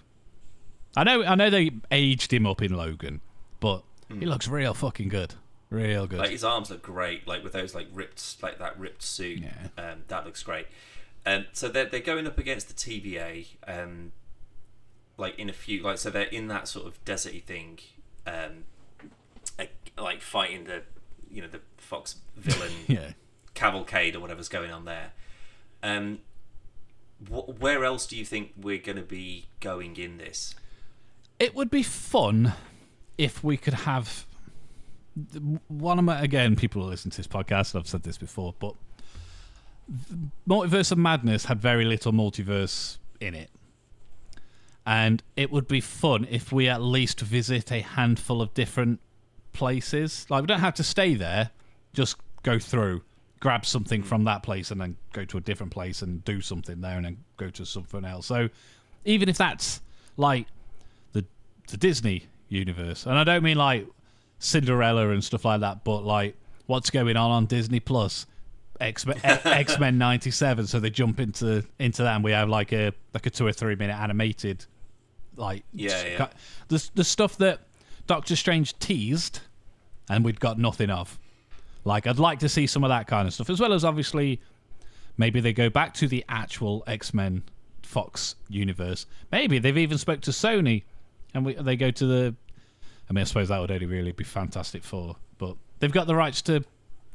I know they aged him up in Logan, but he looks real fucking good. Real good. Like his arms look great, like with those like ripped, like that ripped suit. Yeah. That looks great. So they're going up against the TVA. Like in a few, like so they're in that sort of deserty thing, like fighting the Fox villain cavalcade or whatever's going on there. Where else do you think we're going to be going in this? It would be fun if we could have one of my, again, people who listen to this podcast, I've said this before, but Multiverse of Madness had very little multiverse in it. And it would be fun if we at least visit a handful of different places. Like, we don't have to stay there, just go through, grab something from that place and then go to a different place and do something there and then go to something else. So even if that's like the Disney universe, and I don't mean like Cinderella and stuff like that, but like what's going on Disney Plus, X-Men 97, so they jump into that and we have like a 2 or 3 minute animated the stuff that Doctor Strange teased and we'd got nothing of. Like, I'd like to see some of that kind of stuff, as well as obviously maybe they go back to the actual X-Men Fox universe. Maybe they've even spoke to Sony and they go to the, I mean, I suppose that would only really be Fantastic Four, but they've got the rights to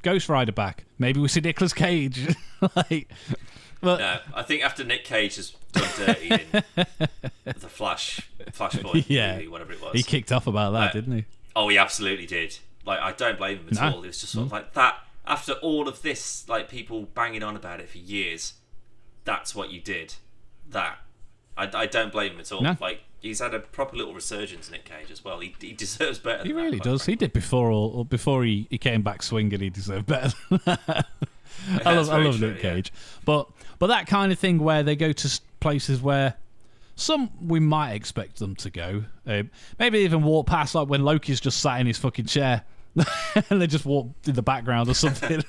Ghost Rider back. Maybe we see Nicolas Cage. No, I think after Nick Cage has done dirty in the Flashpoint movie, whatever it was. He kicked off about that, didn't he? Oh, he absolutely did. Like, I don't blame him at all. It was just sort of like that. After all of this, like people banging on about it for years, that's what you did. That. I don't blame him at all. No. Like, he's had a proper little resurgence, Nick Cage, as well. He deserves better than that. He really does. He did before he came back swinging, he deserved better than that. I love Nick Cage. But that kind of thing where they go to places where some we might expect them to go. Maybe even walk past, like when Loki's just sat in his fucking chair and they just walk in the background or something.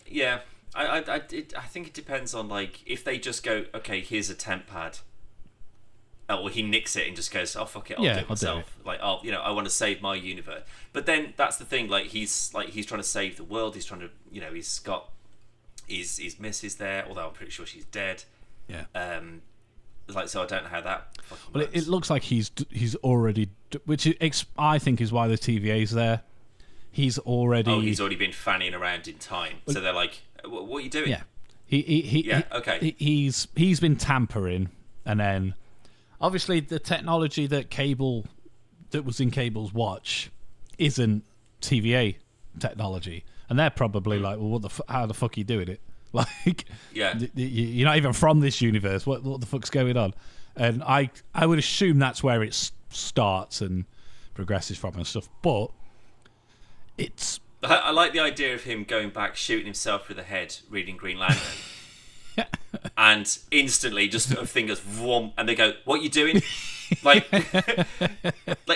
Yeah. I think it depends on, like, if they just go, okay, here's a temp pad. Or he nicks it and just goes, oh, fuck it, I'll do it myself. Like, I want to save my universe. But then that's the thing, he's trying to save the world. He's trying to, he's got his missus there, although I'm pretty sure she's dead. Yeah. So I don't know how that fucking works. It looks like he's already, which I think is why the TVA's there. He's already been fanning around in time. So they're like, what are you doing? Yeah. Okay. He's been tampering, and then obviously the technology that was in Cable's watch isn't TVA technology, and they're probably like, well, how the fuck are you doing it? Like, you're not even from this universe. What the fuck's going on? And I would assume that's where it starts and progresses from and stuff. But it's. I like the idea of him going back, shooting himself through the head, reading Green Lantern, and instantly just a thing goes vroom, and they go, "What are you doing?" like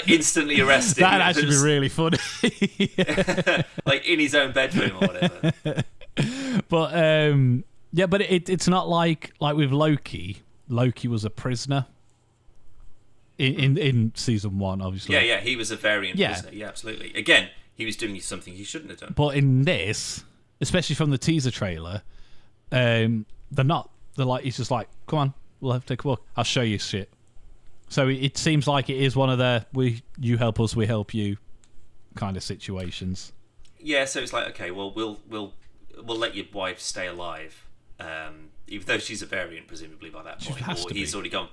instantly arrested. That'd actually be really funny. Like in his own bedroom or whatever. But but it's not like with Loki. Loki was a prisoner in season 1, obviously. Yeah, he was a variant prisoner. Yeah, absolutely. Again, he was doing something he shouldn't have done. But in this, especially from the teaser trailer, they're not. They're like, he's just like, come on, we'll have to take a walk. I'll show you shit. So it seems like it is one of the you help us, we help you kind of situations. Yeah, so it's like, okay, well, we'll let your wife stay alive, even though she's a variant, presumably by that point, or he's already gone.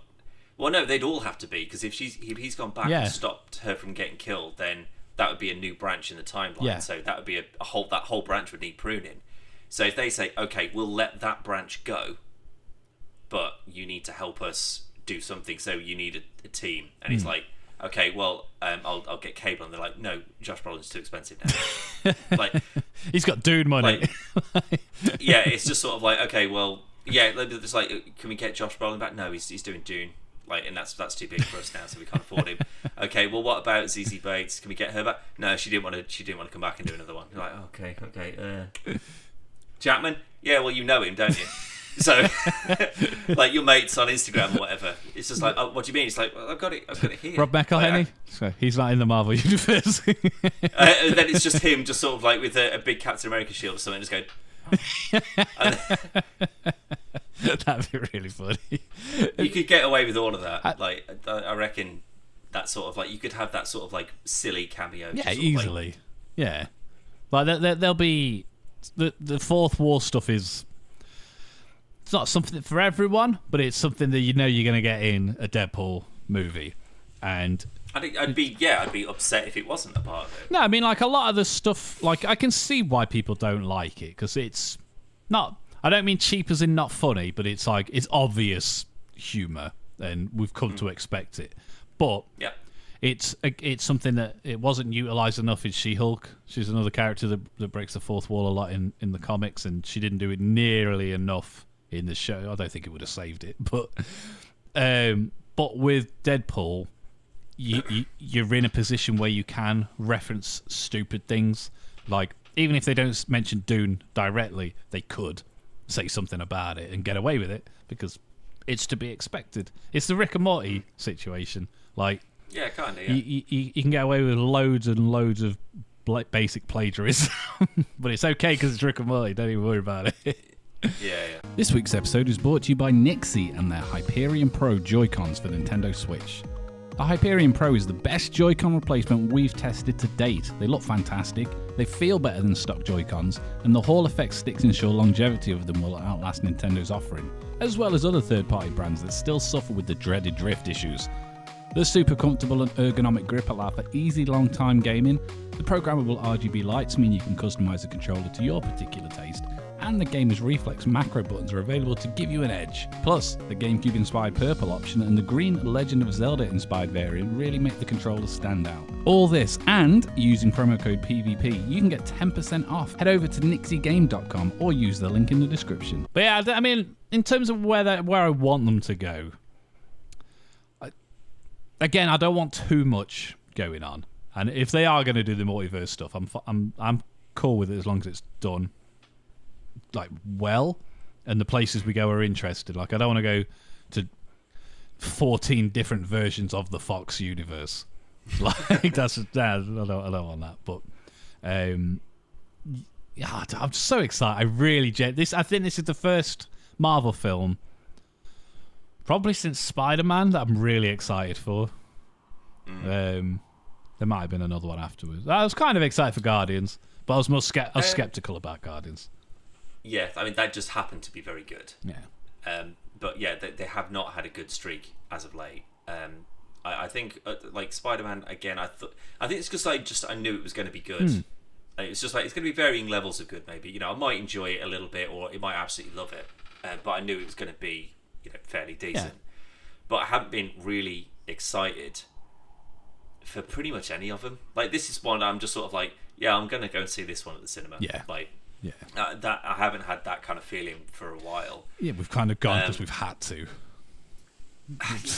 Well, no, they'd all have to be, because if he's gone back and stopped her from getting killed, then that would be a new branch in the timeline. Yeah. So that would be that whole branch would need pruning. So if they say, okay, we'll let that branch go, but you need to help us do something, so you need a team, and he's like, okay, well, I'll get Cable, and they're like, no, Josh Brolin's too expensive now. Like, he's got dude money. Like, yeah, it's just sort of like, okay, well, yeah, it's like, can we get Josh Brolin back? No, he's doing Dune, like, and that's too big for us now, so we can't afford him. Okay, well, what about Zazie Bates? Can we get her back? No, she didn't want to come back and do another one. You're like, okay. Jackman? Yeah, well, you know him, don't you? So, like your mates on Instagram or whatever, it's just like, oh, what do you mean? It's like, well, I've got it here. Rob McElhenney? So he's not in the Marvel universe. And then it's just him, just sort of like with a big Captain America shield or something, just going. That'd be really funny. You could get away with all of that. Like, I reckon that sort of like you could have that sort of like silly cameo. Yeah, easily. Like, yeah, like there'll be the fourth war stuff is. It's not something for everyone, but it's something that you know you're going to get in a Deadpool movie. And I'd be upset if it wasn't a part of it. No, I mean, like a lot of the stuff, like I can see why people don't like it, because it's not. I don't mean cheap as in not funny, but it's like it's obvious humor, and we've come to expect it. But yeah, it's something that it wasn't utilized enough in She-Hulk. She's another character that breaks the fourth wall a lot in the comics, and she didn't do it nearly enough in the show. I don't think it would have saved it, but with Deadpool, you're in a position where you can reference stupid things. Like, even if they don't mention Dune directly, they could say something about it and get away with it because it's to be expected. It's the Rick and Morty situation. Like, yeah, kind of. Yeah. You can get away with loads and loads of basic plagiarism, but it's okay because it's Rick and Morty. Don't even worry about it. Yeah. This week's episode is brought to you by NYXI and their Hyperion Pro Joy-Cons for Nintendo Switch. The Hyperion Pro is the best Joy-Con replacement we've tested to date. They look fantastic, they feel better than stock Joy-Cons, and the Hall effect sticks ensure longevity of them will outlast Nintendo's offering, as well as other third-party brands that still suffer with the dreaded drift issues. The super comfortable and ergonomic grip allow for easy long-time gaming. The programmable RGB lights mean you can customize the controller to your particular taste, and the gamer's reflex macro buttons are available to give you an edge. Plus, the GameCube-inspired purple option and the green Legend of Zelda-inspired variant really make the controller stand out. All this, and using promo code PvP, you can get 10% off. Head over to nixigame.com or use the link in the description. But yeah, I mean, in terms of where I want them to go, again, I don't want too much going on. And if they are going to do the multiverse stuff, I'm cool with it as long as it's done like well, and the places we go are interested. Like, I don't want to go to 14 different versions of the Fox universe. Like, that's I don't want that. But yeah, I'm so excited. I think this is the first Marvel film probably since Spider-Man that I'm really excited for. There might have been another one afterwards. I was kind of excited for Guardians, but I was skeptical about Guardians. Yeah, I mean, that just happened to be very good. Yeah. But yeah, they have not had a good streak as of late. I think like Spider-Man again. I think it's because I knew it was going to be good. It's just like it's going to be varying levels of good. Maybe, you know, I might enjoy it a little bit, or I might absolutely love it. But I knew it was going to be, you know, fairly decent. Yeah. But I haven't been really excited for pretty much any of them. Like, this is one I'm just sort of like, yeah, I'm going to go and see this one at the cinema. Yeah. Like. Yeah, that I haven't had that kind of feeling for a while. Yeah, we've kind of gone because we've had to.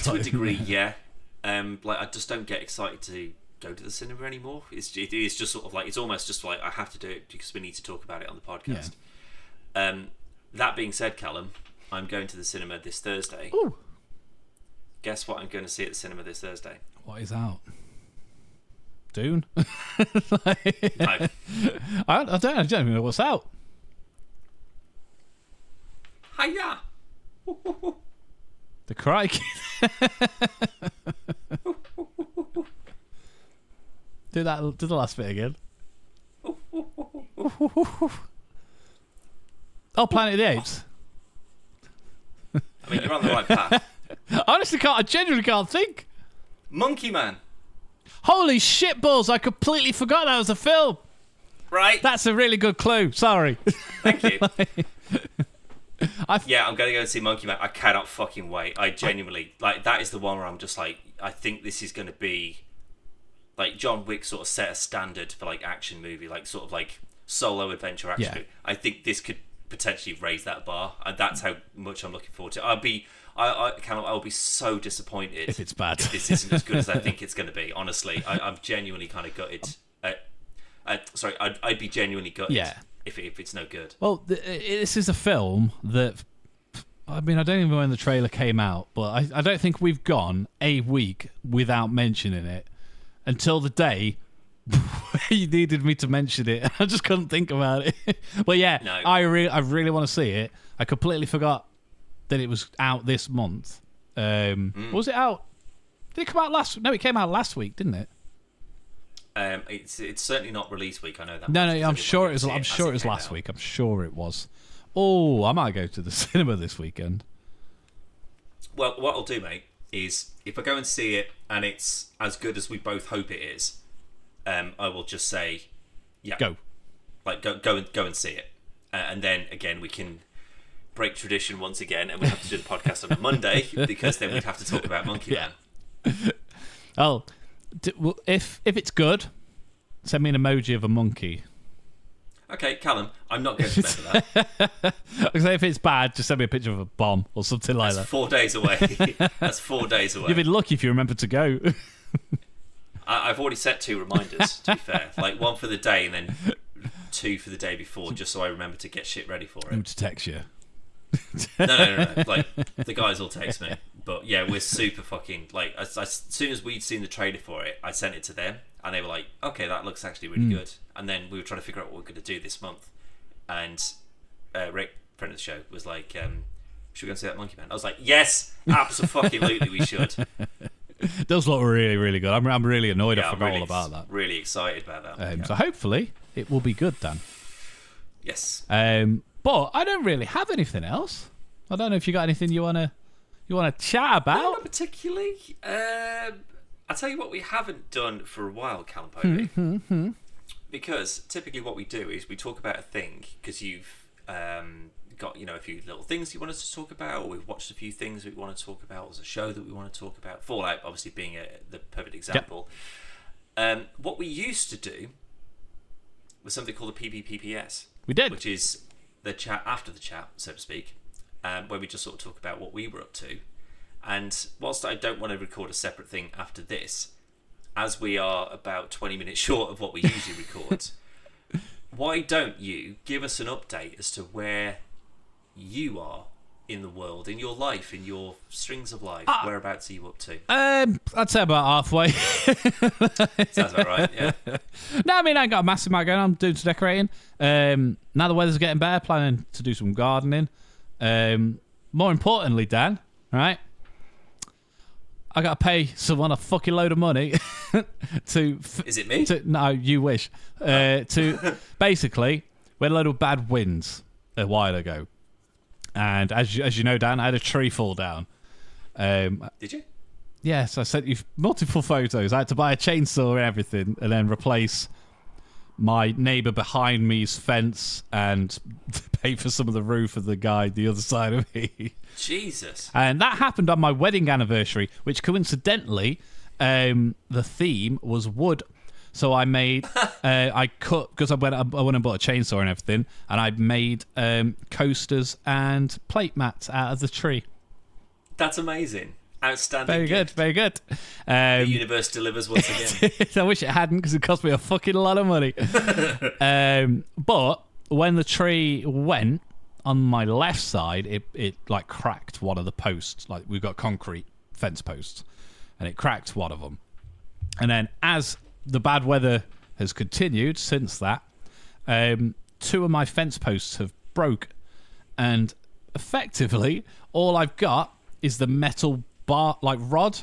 To a degree, yeah. Like, I just don't get excited to go to the cinema anymore. It is just sort of like, it's almost just like I have to do it because we need to talk about it on the podcast. Yeah. That being said, Callum, I'm going to the cinema this Thursday. Ooh. Guess what I'm going to see at the cinema this Thursday? What is out? Dune? No. I don't even know what's out. Hiya! The Karate Kid. Do the last bit again. Oh, Planet of the Apes. I mean, you're on the right path. I genuinely can't think. Monkey Man. Holy shit balls, I completely forgot that was a film. Right. That's a really good clue. Sorry. Thank you. Yeah, I'm going to go and see Monkey Man. I cannot fucking wait. I genuinely, like, that is the one where I'm just like, I think this is going to be, like, John Wick sort of set a standard for, like, action movie, like, sort of, like, solo adventure action movie. I think this could potentially raise that bar, and that's how much I'm looking forward to. I'll be so disappointed if it's bad. If this isn't as good as I think it's going to be. Honestly, I'm genuinely kind of gutted. I'd be genuinely gutted if it's no good. Well, this is a film that, I mean, I don't even know when the trailer came out, but I don't think we've gone a week without mentioning it until the day you needed me to mention it. I just couldn't think about it. But yeah, no. I really want to see it. I completely forgot that it was out this month. Was it out? Did it come out last? No, it came out last week, didn't it? It's certainly not release week. I know that. No, I'm sure it was. I'm sure it was last week. I'm sure it was. Oh, I might go to the cinema this weekend. Well, what I'll do, mate, is if I go and see it and it's as good as we both hope it is, I will just say, yeah, go and see it, and then again we can break tradition once again, and we have to do the podcast on a Monday because then we'd have to talk about Monkey Man. Oh, if it's good, send me an emoji of a monkey. Okay, Callum, I'm not going to remember that. I say if it's bad, just send me a picture of a bomb or something like that. 4 days away. That's 4 days away. You've been lucky if you remember to go. I've already set 2 reminders, to be fair. Like 1 for the day and then 2 for the day before, just so I remember to get shit ready for it. I'm to text you. No. Like, the guys will text me. But yeah, we're super fucking, like, as soon as we'd seen the trailer for it, I sent it to them, and they were like, okay, that looks actually really good. And then we were trying to figure out what we're going to do this month. And Rick, friend of the show, was like, should we go and see that Monkey Man? I was like, yes, absolutely we should. It does look really, really good. I'm really annoyed I forgot all about that. Really excited about that. So hopefully it will be good, Dan. Yes. But I don't really have anything else. I don't know if you got anything you wanna chat about. No, not particularly. I'll tell you what we haven't done for a while, Callum Povey. Because typically what we do is we talk about a thing because you've got a few little things you want us to talk about, or we've watched a few things we want to talk about, or there's a show that we want to talk about. Fallout obviously being the perfect example. Yep. What we used to do was something called the PvPPS. We did, which is the chat after the chat, so to speak, where we just sort of talk about what we were up to. And whilst I don't want to record a separate thing after this, as we are about 20 minutes short of what we usually record, why don't you give us an update as to where you are in the world, in your life, in your strings of life? Whereabouts are you up to? I'd say about halfway. Sounds about right, yeah. No, I mean, I ain't got a massive amount going on. I'm doing some decorating. Now the weather's getting better, planning to do some gardening. More importantly, Dan, right? I got to pay someone a fucking load of money to... Is it me? No, you wish. To basically, we had a load of bad winds a while ago. And as you know, Dan, I had a tree fall down. Did you? Yes, I sent you multiple photos. I had to buy a chainsaw and everything, and then replace my neighbour behind me's fence and pay for some of the roof of the guy the other side of me. Jesus. And that happened on my wedding anniversary, which coincidentally, the theme was wood. So I made, I cut, because I went and bought a chainsaw and everything, and I made coasters and plate mats out of the tree. That's amazing. Outstanding. Very gift. good, very good. The universe delivers once again. I wish it hadn't, because it cost me a fucking lot of money. But when the tree went, on my left side, it like cracked one of the posts. Like, we've got concrete fence posts, and it cracked one of them. And then as the bad weather has continued since that, 2 of my fence posts have broke, and effectively all I've got is the metal bar, like rod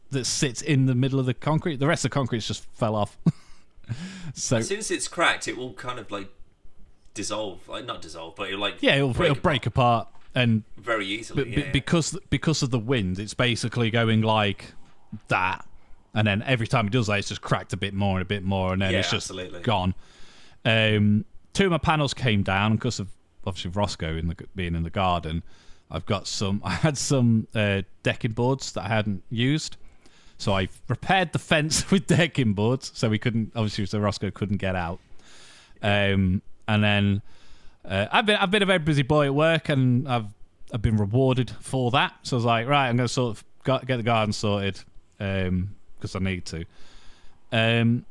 that sits in the middle of the concrete. The rest of the concrete just fell off. So as soon as it's cracked, it will kind of like dissolve, like not dissolve, but it'll break apart and very easily. Because of the wind, it's basically going like that, and then every time it does that, it's just cracked a bit more, and then it's just gone. 2 of my panels came down because of obviously Roscoe being in the garden. I had some decking boards that I hadn't used, so I repaired the fence with decking boards, so Roscoe couldn't get out. And then I've been a very busy boy at work, and I've been rewarded for that. So I was like, right, I'm going to sort of get the garden sorted because I need to. And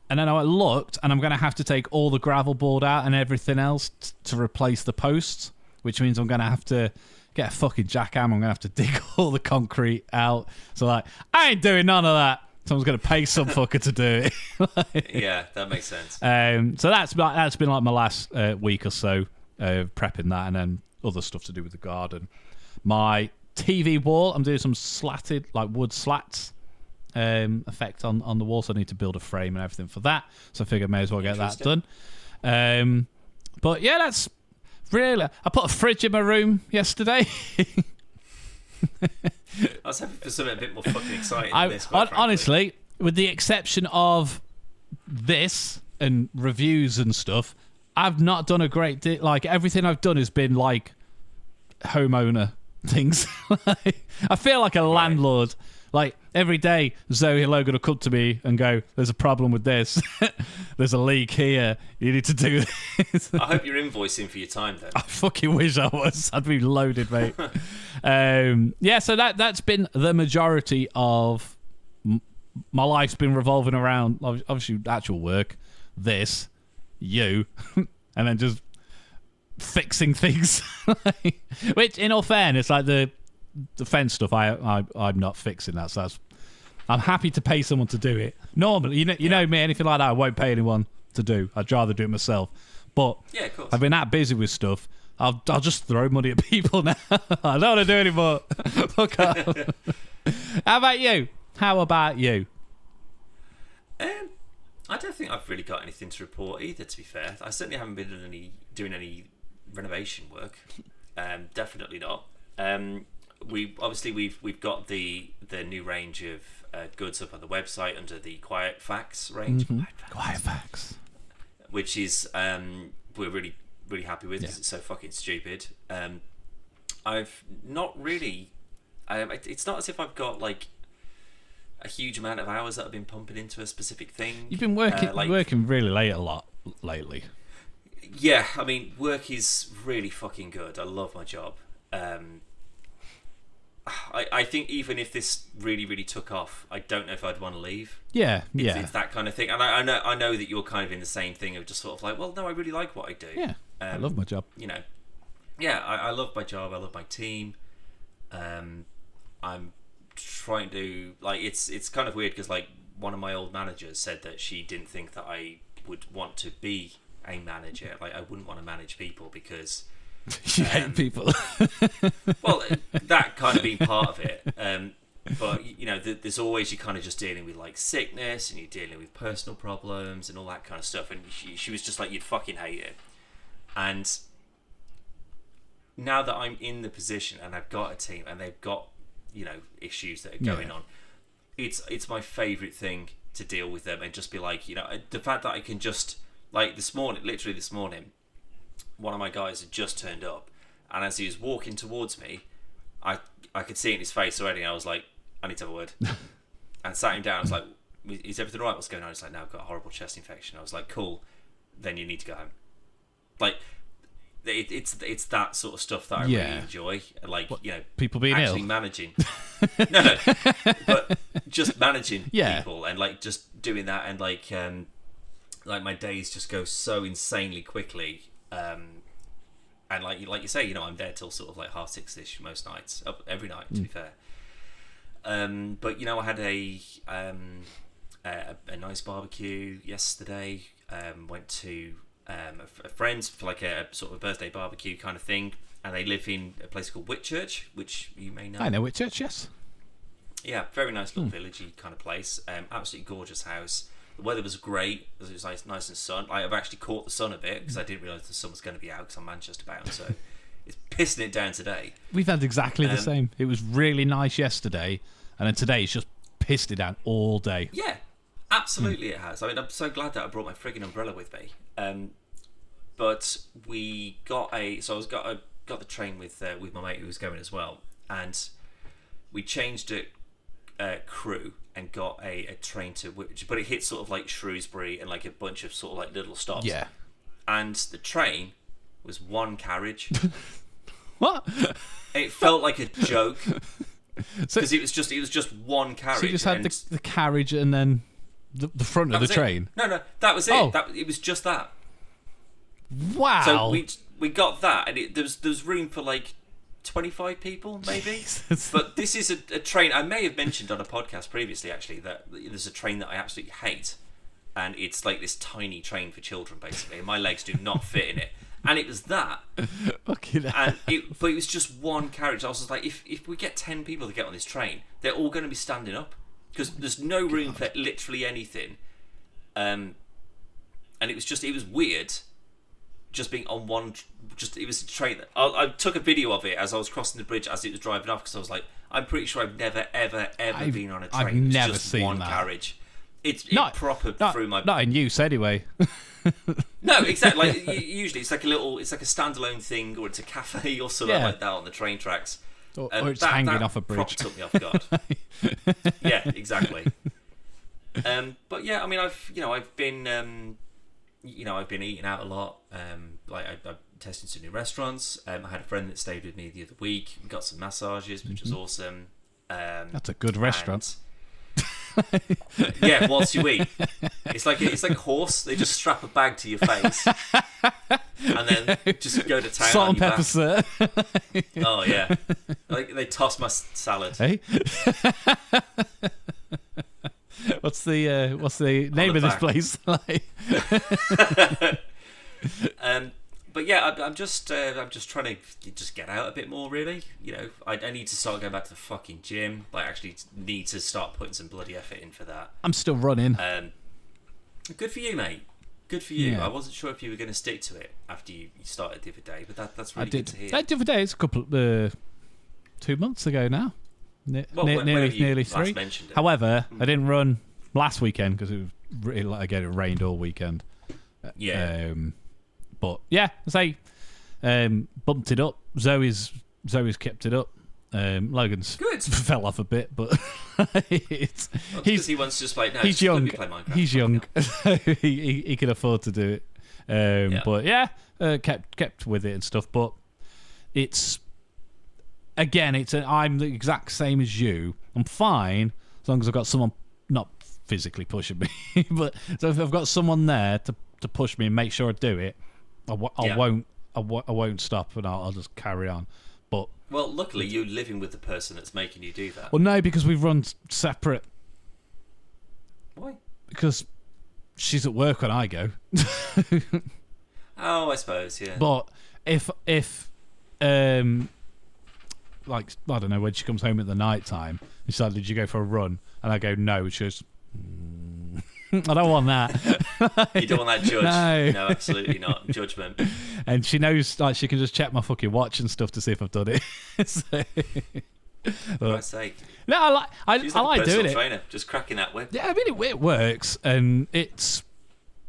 then I looked, and I'm going to have to take all the gravel board out and everything else to replace the posts, which means I'm going to have to get a fucking jackhammer. I'm going to have to dig all the concrete out. So like, I ain't doing none of that. Someone's going to pay some fucker to do it. Yeah, that makes sense. So that's been like my last week or so prepping that, and then other stuff to do with the garden. My TV wall, I'm doing some slatted, like wood slats effect on the wall, so I need to build a frame and everything for that. So I figure I may as well get that done. But yeah, that's really... I put a fridge in my room yesterday. I was hoping for something a bit more fucking exciting than this. Honestly, with the exception of this and reviews and stuff, I've not done a great deal. Like, everything I've done has been like homeowner things. I feel like a landlord. Like, every day, Zoe and Logan will come to me and go, there's a problem with this. There's a leak here. You need to do this. I hope you're invoicing for your time, then. I fucking wish I was. I'd be loaded, mate. Yeah, so that's been the majority of my life's been revolving around, obviously, actual work, this, you, and then just fixing things. Which, in all fairness, like the fence stuff, I'm not fixing that. So I'm happy to pay someone to do it. Normally, you know me, anything like that, I won't pay anyone to do. I'd rather do it myself. But yeah, of course. I've been that busy with stuff. I'll just throw money at people now. I don't want to do it anymore. Fuck off. How about you? I don't think I've really got anything to report either, to be fair. I certainly haven't been doing any renovation work. Definitely not. We've got the new range of goods up on the website under the Quiet Facts range. Mm-hmm. Quiet Facts, which is we're really really happy with because it's so fucking stupid. I've not really. It's not as if I've got like a huge amount of hours that I've been pumping into a specific thing. You've been working really late a lot lately. Yeah, I mean, work is really fucking good. I love my job. I think even if this really, really took off, I don't know if I'd want to leave. Yeah, It's that kind of thing. And I know that you're kind of in the same thing of just sort of like, well, no, I really like what I do. Yeah, I love my job. You know, yeah, I love my job. I love my team. I'm trying to, like, it's kind of weird because, like, one of my old managers said that she didn't think that I would want to be a manager. Like, I wouldn't want to manage people because... You hate people. Well, that kind of being part of it. But, you know, there's always, you're kind of just dealing with, like, sickness and you're dealing with personal problems and all that kind of stuff. And she was just like, you'd fucking hate it. And now that I'm in the position and I've got a team and they've got, you know, issues that are going on, it's my favourite thing to deal with them and just be like, you know, the fact that I can just, like, literally this morning, one of my guys had just turned up, and as he was walking towards me, I could see it in his face already, and I was like, I need to have a word. And sat him down, I was like, is everything all right? What's going on? He's like, no, I've got a horrible chest infection. I was like, cool, then you need to go home. Like, it's that sort of stuff that I really enjoy. Like, you know, people being actually ill. Managing. No, but just managing people and, like, just doing that, and like my days just go so insanely quickly. And like you say, you know, I'm there till sort of like 6:30ish most nights, every night to be fair. But you know, I had a nice barbecue yesterday. Went to a friend's for like a sort of a birthday barbecue kind of thing, and they live in a place called Whitchurch, which you may know. I know Whitchurch, yes. Yeah, very nice little villagey kind of place. Absolutely gorgeous house. The weather was great. It was nice and sun. I've actually caught the sun a bit because I didn't realise the sun was going to be out because I'm Manchester bound. So it's pissing it down today. We've had exactly the same. It was really nice yesterday, and then today it's just pissed it down all day. Yeah, absolutely it has. I mean, I'm so glad that I brought my frigging umbrella with me. But we got I got the train with my mate who was going as well, and we changed crew and got a train but it hit sort of like Shrewsbury and like a bunch of sort of like little stops. Yeah. And the train was one carriage. What? It felt like a joke because it was just one carriage. So you just had the carriage and then the front of the train. No, that was it. Oh. It was just that. Wow. So we got that, and there was room for like 25 people, maybe. Jesus. But this is a train. I may have mentioned on a podcast previously, actually, that there's a train that I absolutely hate, and it's like this tiny train for children, basically. And my legs do not fit in it, and it was that. Okay. But it was just one carriage. I was just like, if we get 10 people to get on this train, they're all going to be standing up because there's no room for literally anything. And it was weird. Just being on one, it was a train. I took a video of it as I was crossing the bridge as it was driving off because I was like, I'm pretty sure I've never, ever, ever been on a train. I've never just seen one that. Carriage. It proper through my. Not in use anyway. No, exactly. Like usually, it's like a standalone thing, or it's a cafe or something like that on the train tracks. Or it's hanging off a bridge. Took me off guard. Yeah, exactly. But yeah, I mean, I've been. I've been eating out a lot. I'm testing some new restaurants. I had a friend that stayed with me the other week. We got some massages, which was awesome. That's a good restaurant. Yeah, whilst you eat, it's like a horse. They just strap a bag to your face and then just go to town. Salt and pepper, sir. Oh yeah, like they toss my salad. Hey. What's the name of this place? But yeah, I'm just trying to just get out a bit more. Really, I need to start going back to the fucking gym. But I actually need to start putting some bloody effort in for that. I'm still running. Good for you, mate. Good for you. Yeah. I wasn't sure if you were going to stick to it after you started the other day, but that's really I did. good to hear. The other day, it's a couple 2 months ago now. Nearly 3. However, I didn't run last weekend because it was really, again, it rained all weekend. Yeah. But yeah, I say bumped it up. Zoe's kept it up. Logan's good. Fell off a bit, but he wants to just play. No, he's young. Play Minecraft. He's young. he can afford to do it. But yeah, kept with it and stuff. But it's. Again, I'm the exact same as you. I'm fine as long as I've got someone not physically pushing me, but so if I've got someone there to push me and make sure I do it, I won't stop and I'll just carry on. But well, luckily you're living with the person that's making you do that. Well, no, because we've run separate. Why? Because she's at work when I go. Oh, I suppose, yeah. But if like, I don't know, when she comes home at the night time, she's like, did you go for a run? And I go, no. She goes, I don't want that. You don't want that judge? No, absolutely not. Judgment. And she knows, like, she can just check my fucking watch and stuff to see if I've done it. So, for God's sake. No, I like doing it. Trainer, just cracking that whip. Yeah, I mean, it works, and it's.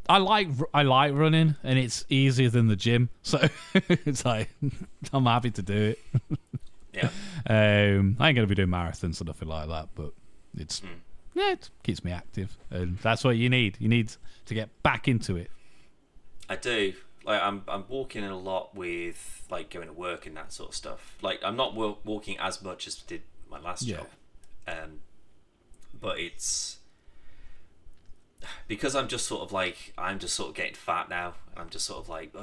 I like running, and it's easier than the gym, so it's like I'm happy to do it. Yeah. I ain't gonna be doing marathons or nothing like that, but it's it keeps me active, and that's what you need. You need to get back into it. I do. Like I'm walking a lot with like going to work and that sort of stuff. Like I'm not walking as much as did my last job, but it's because I'm just sort of getting fat now. I'm just sort of like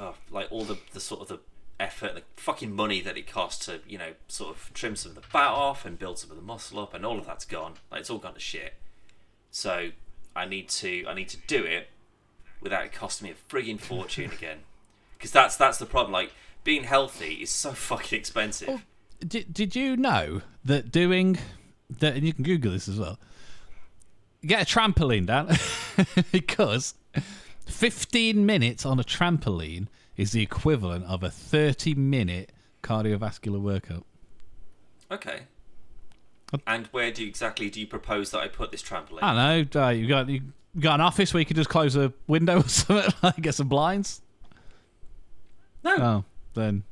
all the sort of the effort, the fucking money that it costs to, sort of trim some of the fat off and build some of the muscle up, and all of that's gone. Like it's all gone to shit. So I need to do it without it costing me a frigging fortune again. Because that's the problem. Like being healthy is so fucking expensive. Well, did you know that doing and you can Google this as well. Get a trampoline down because 15 minutes on a trampoline is the equivalent of a 30-minute cardiovascular workout. Okay. And where exactly do you propose that I put this trampoline? I don't know. You got an office where you could just close a window or something, like get some blinds? No. Oh, then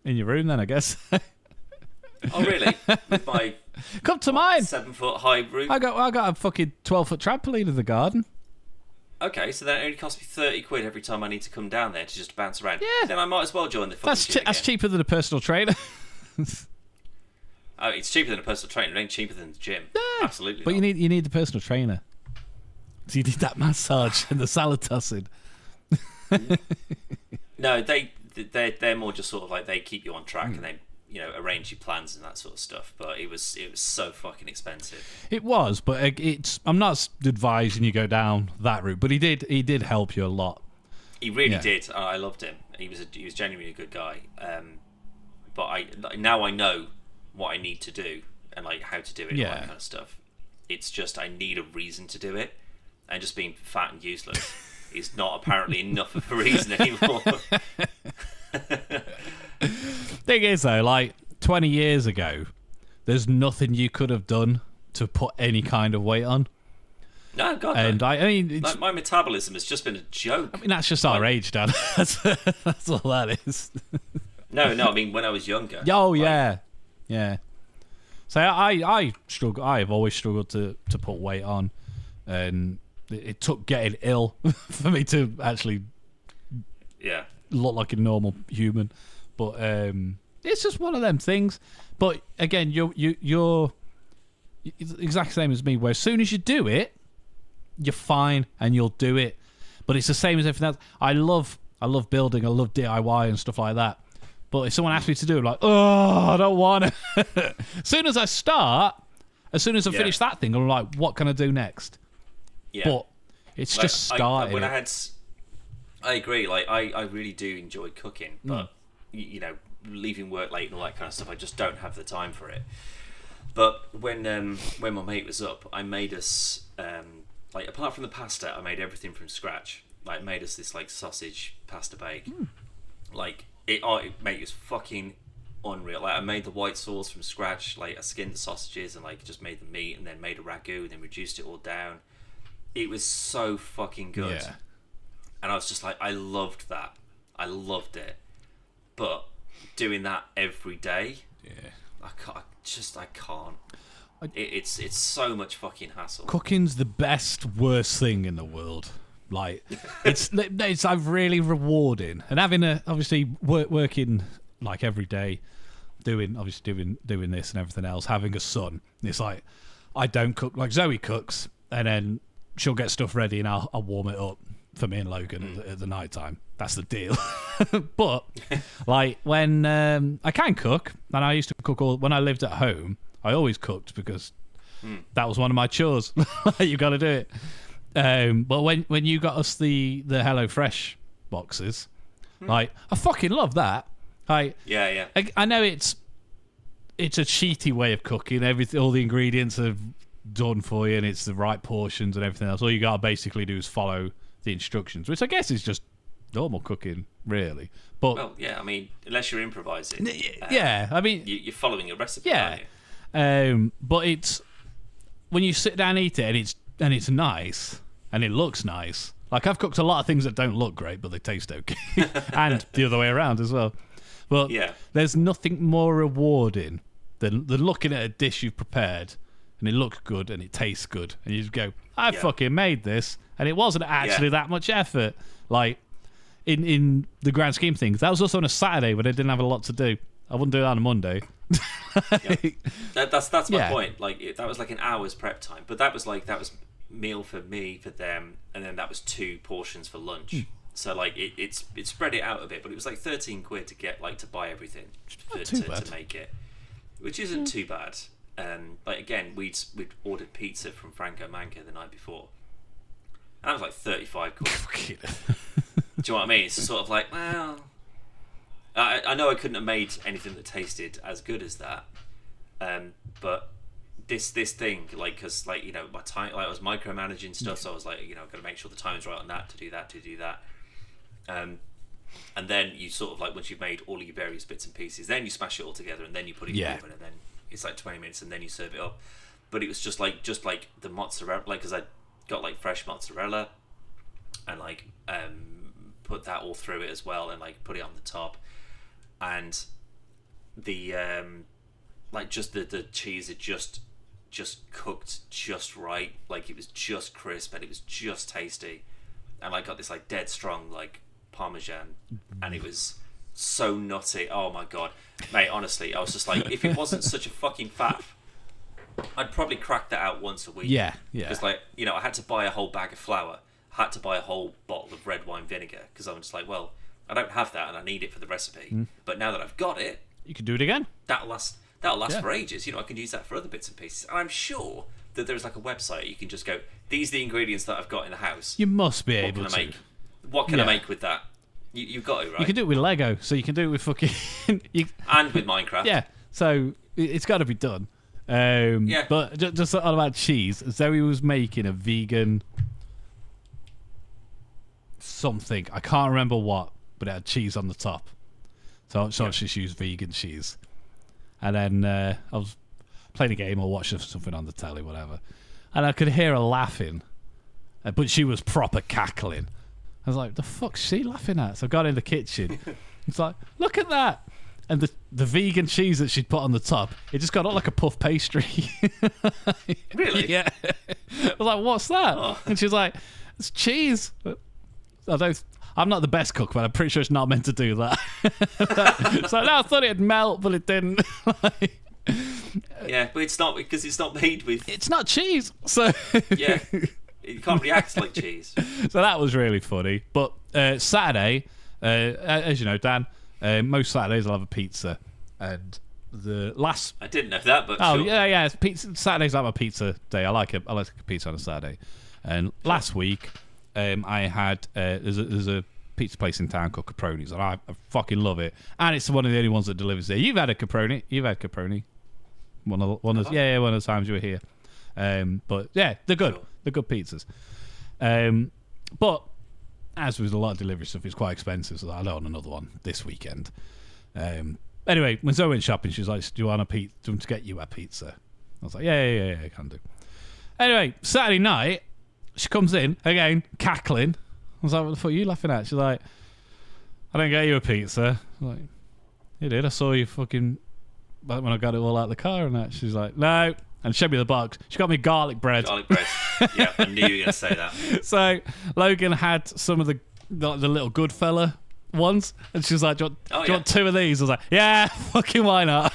in your room then, I guess. Oh, really? With my come to mine. 7-foot high roof? I got a fucking 12-foot trampoline in the garden. Okay, so that only costs me 30 quid every time I need to come down there to just bounce around. Yeah. Then I might as well join the fucking gym That's again. cheaper than a personal trainer. Oh, it's cheaper than a personal trainer. It ain't cheaper than the gym. No, Absolutely but not. you need the personal trainer. So you need that massage and the salad tossing. No, they're more just sort of like they keep you on track and they arrange your plans and that sort of stuff. But it was so fucking expensive. It was, but I'm not advising you go down that route. But he did help you a lot. He really did. I loved him. He was genuinely a good guy. But now I know what I need to do and like how to do it and all that kind of stuff. It's just I need a reason to do it, and just being fat and useless is not apparently enough of a reason anymore. Thing is though, like 20 years ago, there's nothing you could have done to put any kind of weight on. No, God, and no. I mean, like, my metabolism has just been a joke. I mean, that's just our age, Dan. That's all that is. No, I mean when I was younger. Oh yeah. So I struggle. I have always struggled to put weight on, and it took getting ill for me to actually look like a normal human. But it's just one of them things. But again, you're exactly the same as me. Where as soon as you do it, you're fine and you'll do it. But it's the same as everything else. I love building. I love DIY and stuff like that. But if someone asks me to do it, I'm like, oh, I don't want it. As soon as I finish that thing, I'm like, what can I do next? Yeah. But it's like, just starting. I agree. Like, I really do enjoy cooking, but, leaving work late and all that kind of stuff, I just don't have the time for it. But when my mate was up, I made us, apart from the pasta, I made everything from scratch. Like, made us this, sausage pasta bake. It was fucking unreal. Like, I made the white sauce from scratch. Like, I skinned the sausages and just made the meat and then made a ragu and then reduced it all down. It was so fucking good. Yeah. And I was just like, I loved that. I loved it. But doing that every day, I can't. It's so much fucking hassle. Cooking's the worst thing in the world. Like it's really rewarding, and having obviously working like every day, doing this and everything else. Having a son, it's like I don't cook. Like Zoe cooks, and then she'll get stuff ready, and I'll warm it up for me and Logan at the night time. That's the deal. But like when I can cook, and I used to cook when I lived at home, I always cooked because that was one of my chores. You got to do it. But when you got us the HelloFresh boxes, I fucking love that. I know it's a cheaty way of cooking. All the ingredients are done for you, and it's the right portions and everything else. All you gotta basically do is follow the instructions, which I guess is just normal cooking, really. But I mean, unless you're improvising, I mean, you're following a recipe. Aren't you? But it's when you sit down and eat it, and it's nice. And it looks nice. Like, I've cooked a lot of things that don't look great, but they taste okay. And the other way around as well. But there's nothing more rewarding than looking at a dish you've prepared, and it looks good, and it tastes good. And you just go, I fucking made this, and it wasn't actually that much effort. Like, in the grand scheme of things. That was also on a Saturday when I didn't have a lot to do. I wouldn't do that on a Monday. That's my point. Like, that was like an hour's prep time. But that was meal for me, for them, and then that was 2 portions for lunch. So it spread it out a bit, but it was like 13 quid to get to buy everything to make it, which isn't too bad. Again, we'd ordered pizza from Franco Manca the night before, and that was like 35 quid. Do you know what I mean? It's sort of like, well, I know I couldn't have made anything that tasted as good as that, but this thing, like, because, like, you know, my time, like, I was micromanaging stuff, so I was like, you know, I've got to make sure the time's right on that to do that. And then you sort of, like, once you've made all of your various bits and pieces, then you smash it all together, and then you put it in the oven, and then it's like 20 minutes, and then you serve it up. But it was just like the mozzarella, like, because I got, like, fresh mozzarella, and, like, put that all through it as well, and, like, put it on the top, and the like, just the cheese had just cooked just right, like, it was just crisp and it was just tasty, and I got this, like, dead strong, like, Parmesan, and it was so nutty. Oh my god, mate, honestly, I was just like, if it wasn't such a fucking faff, I'd probably crack that out once a week. Yeah. Because, like, you know, I had to buy a whole bag of flour, had to buy a whole bottle of red wine vinegar, because I'm just like, well, I don't have that and I need it for the recipe. But now that I've got it, you can do it again. That'll last for ages. You know, I can use that for other bits and pieces. And I'm sure that there's, like, a website you can just go, these are the ingredients that I've got in the house. You must be able to. What can I make with that? You've got to, right? You can do it with Lego, so you can do it with fucking... and with Minecraft. Yeah, so it's got to be done. But just all about cheese, Zoe was making a vegan something. I can't remember what, but it had cheese on the top. So I just used vegan cheese. And then I was playing a game or watching something on the telly, whatever. And I could hear her laughing, but she was proper cackling. I was like, the fuck's she laughing at? So I got in the kitchen. It's like, look at that. And the vegan cheese that she'd put on the top, it just got like a puff pastry. Really? Yeah. I was like, what's that? Oh. And she was like, it's cheese. I'm not the best cook, but I'm pretty sure it's not meant to do that. So no, I thought it'd melt, but it didn't. Yeah, but it's not, because it's not made with... It's not cheese. So yeah. It can't react like cheese. So that was really funny. But Saturday, as you know, Dan, most Saturdays I'll have a pizza. And the last... I didn't know that, but oh, sure. yeah. Pizza, Saturdays I'm a pizza day. I like a pizza on a Saturday. And last week, I had... there's a pizza place in town called Caproni's, and I fucking love it. And it's one of the only ones that delivers there. You've had a Caproni. You've had Caproni. One of the times you were here. But yeah, they're good. Sure. They're good pizzas. But as with a lot of delivery stuff, it's quite expensive, so I don't want another one this weekend. Anyway, when Zoe went shopping, she was like, do you want to get you a pizza? I was like, yeah, I can do. Anyway, Saturday night, she comes in, again, cackling. I was like, what the fuck are you laughing at? She's like, I didn't get you a pizza. I was like, you did. I saw you fucking... when I got it all out of the car and that. She's like, no. And showed me the box. She got me garlic bread. Garlic bread. Yeah, I knew you were going to say that. So Logan had some of the little good fella ones. And she was like, do you want two of these? I was like, yeah, fucking why not?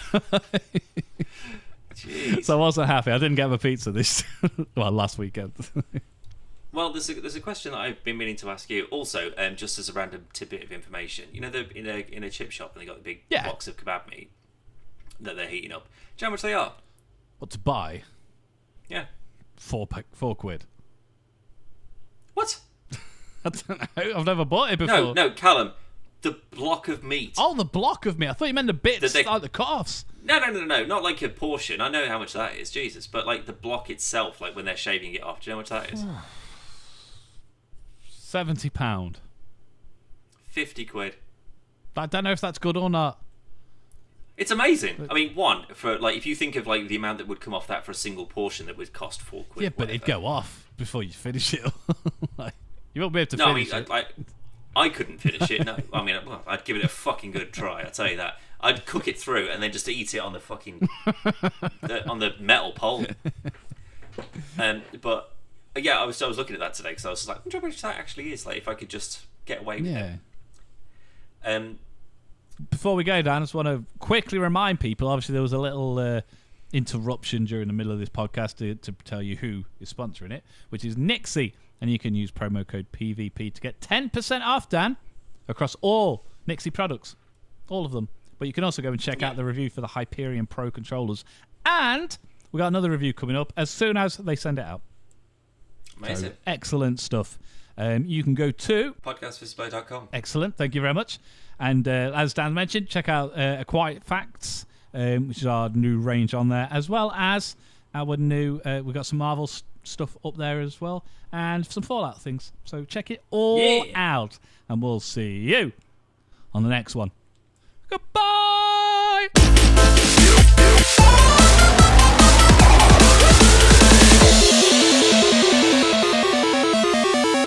Jeez. So I wasn't happy. I didn't get my pizza last weekend. Well, there's a question that I've been meaning to ask you. Also, just as a random tidbit of information, you know, they're in a chip shop and they got the big box of kebab meat that they're heating up. Do you know how much they are? What to buy? Yeah, £4. What? I don't know. I've never bought it before. No, Callum. The block of meat. Oh, the block of meat. I thought you meant the bits, like the cut-offs. No. Not like a portion. I know how much that is, Jesus. But like the block itself, like when they're shaving it off. Do you know how much that is? £70. £50. I don't know if that's good or not. It's amazing. I mean, for like, if you think of like the amount that would come off that for a single portion, that would cost £4. Yeah, but it'd go off before you finish it. Like, you won't be able to finish it. I couldn't finish it. No, I mean, I'd give it a fucking good try. I tell you that. I'd cook it through and then just eat it on the fucking on the metal pole. But yeah, I was looking at that today because I was like, I wonder how much that actually is. Like, if I could just get away with it. Before we go, Dan, I just want to quickly remind people, obviously there was a little interruption during the middle of this podcast to tell you who is sponsoring it, which is NYXI, and you can use promo code PVP to get 10% off, Dan, across all NYXI products, all of them. But you can also go and check out the review for the Hyperion Pro controllers, and we got another review coming up as soon as they send it out. Amazing. So, excellent stuff. You can go to podcastfordisplay.com. Excellent, thank you very much. And as Dan mentioned, check out Quiet Facts, which is our new range on there, as well as our new. We've got some Marvel stuff up there as well, and some Fallout things. So check it all out, and we'll see you on the next one. Goodbye.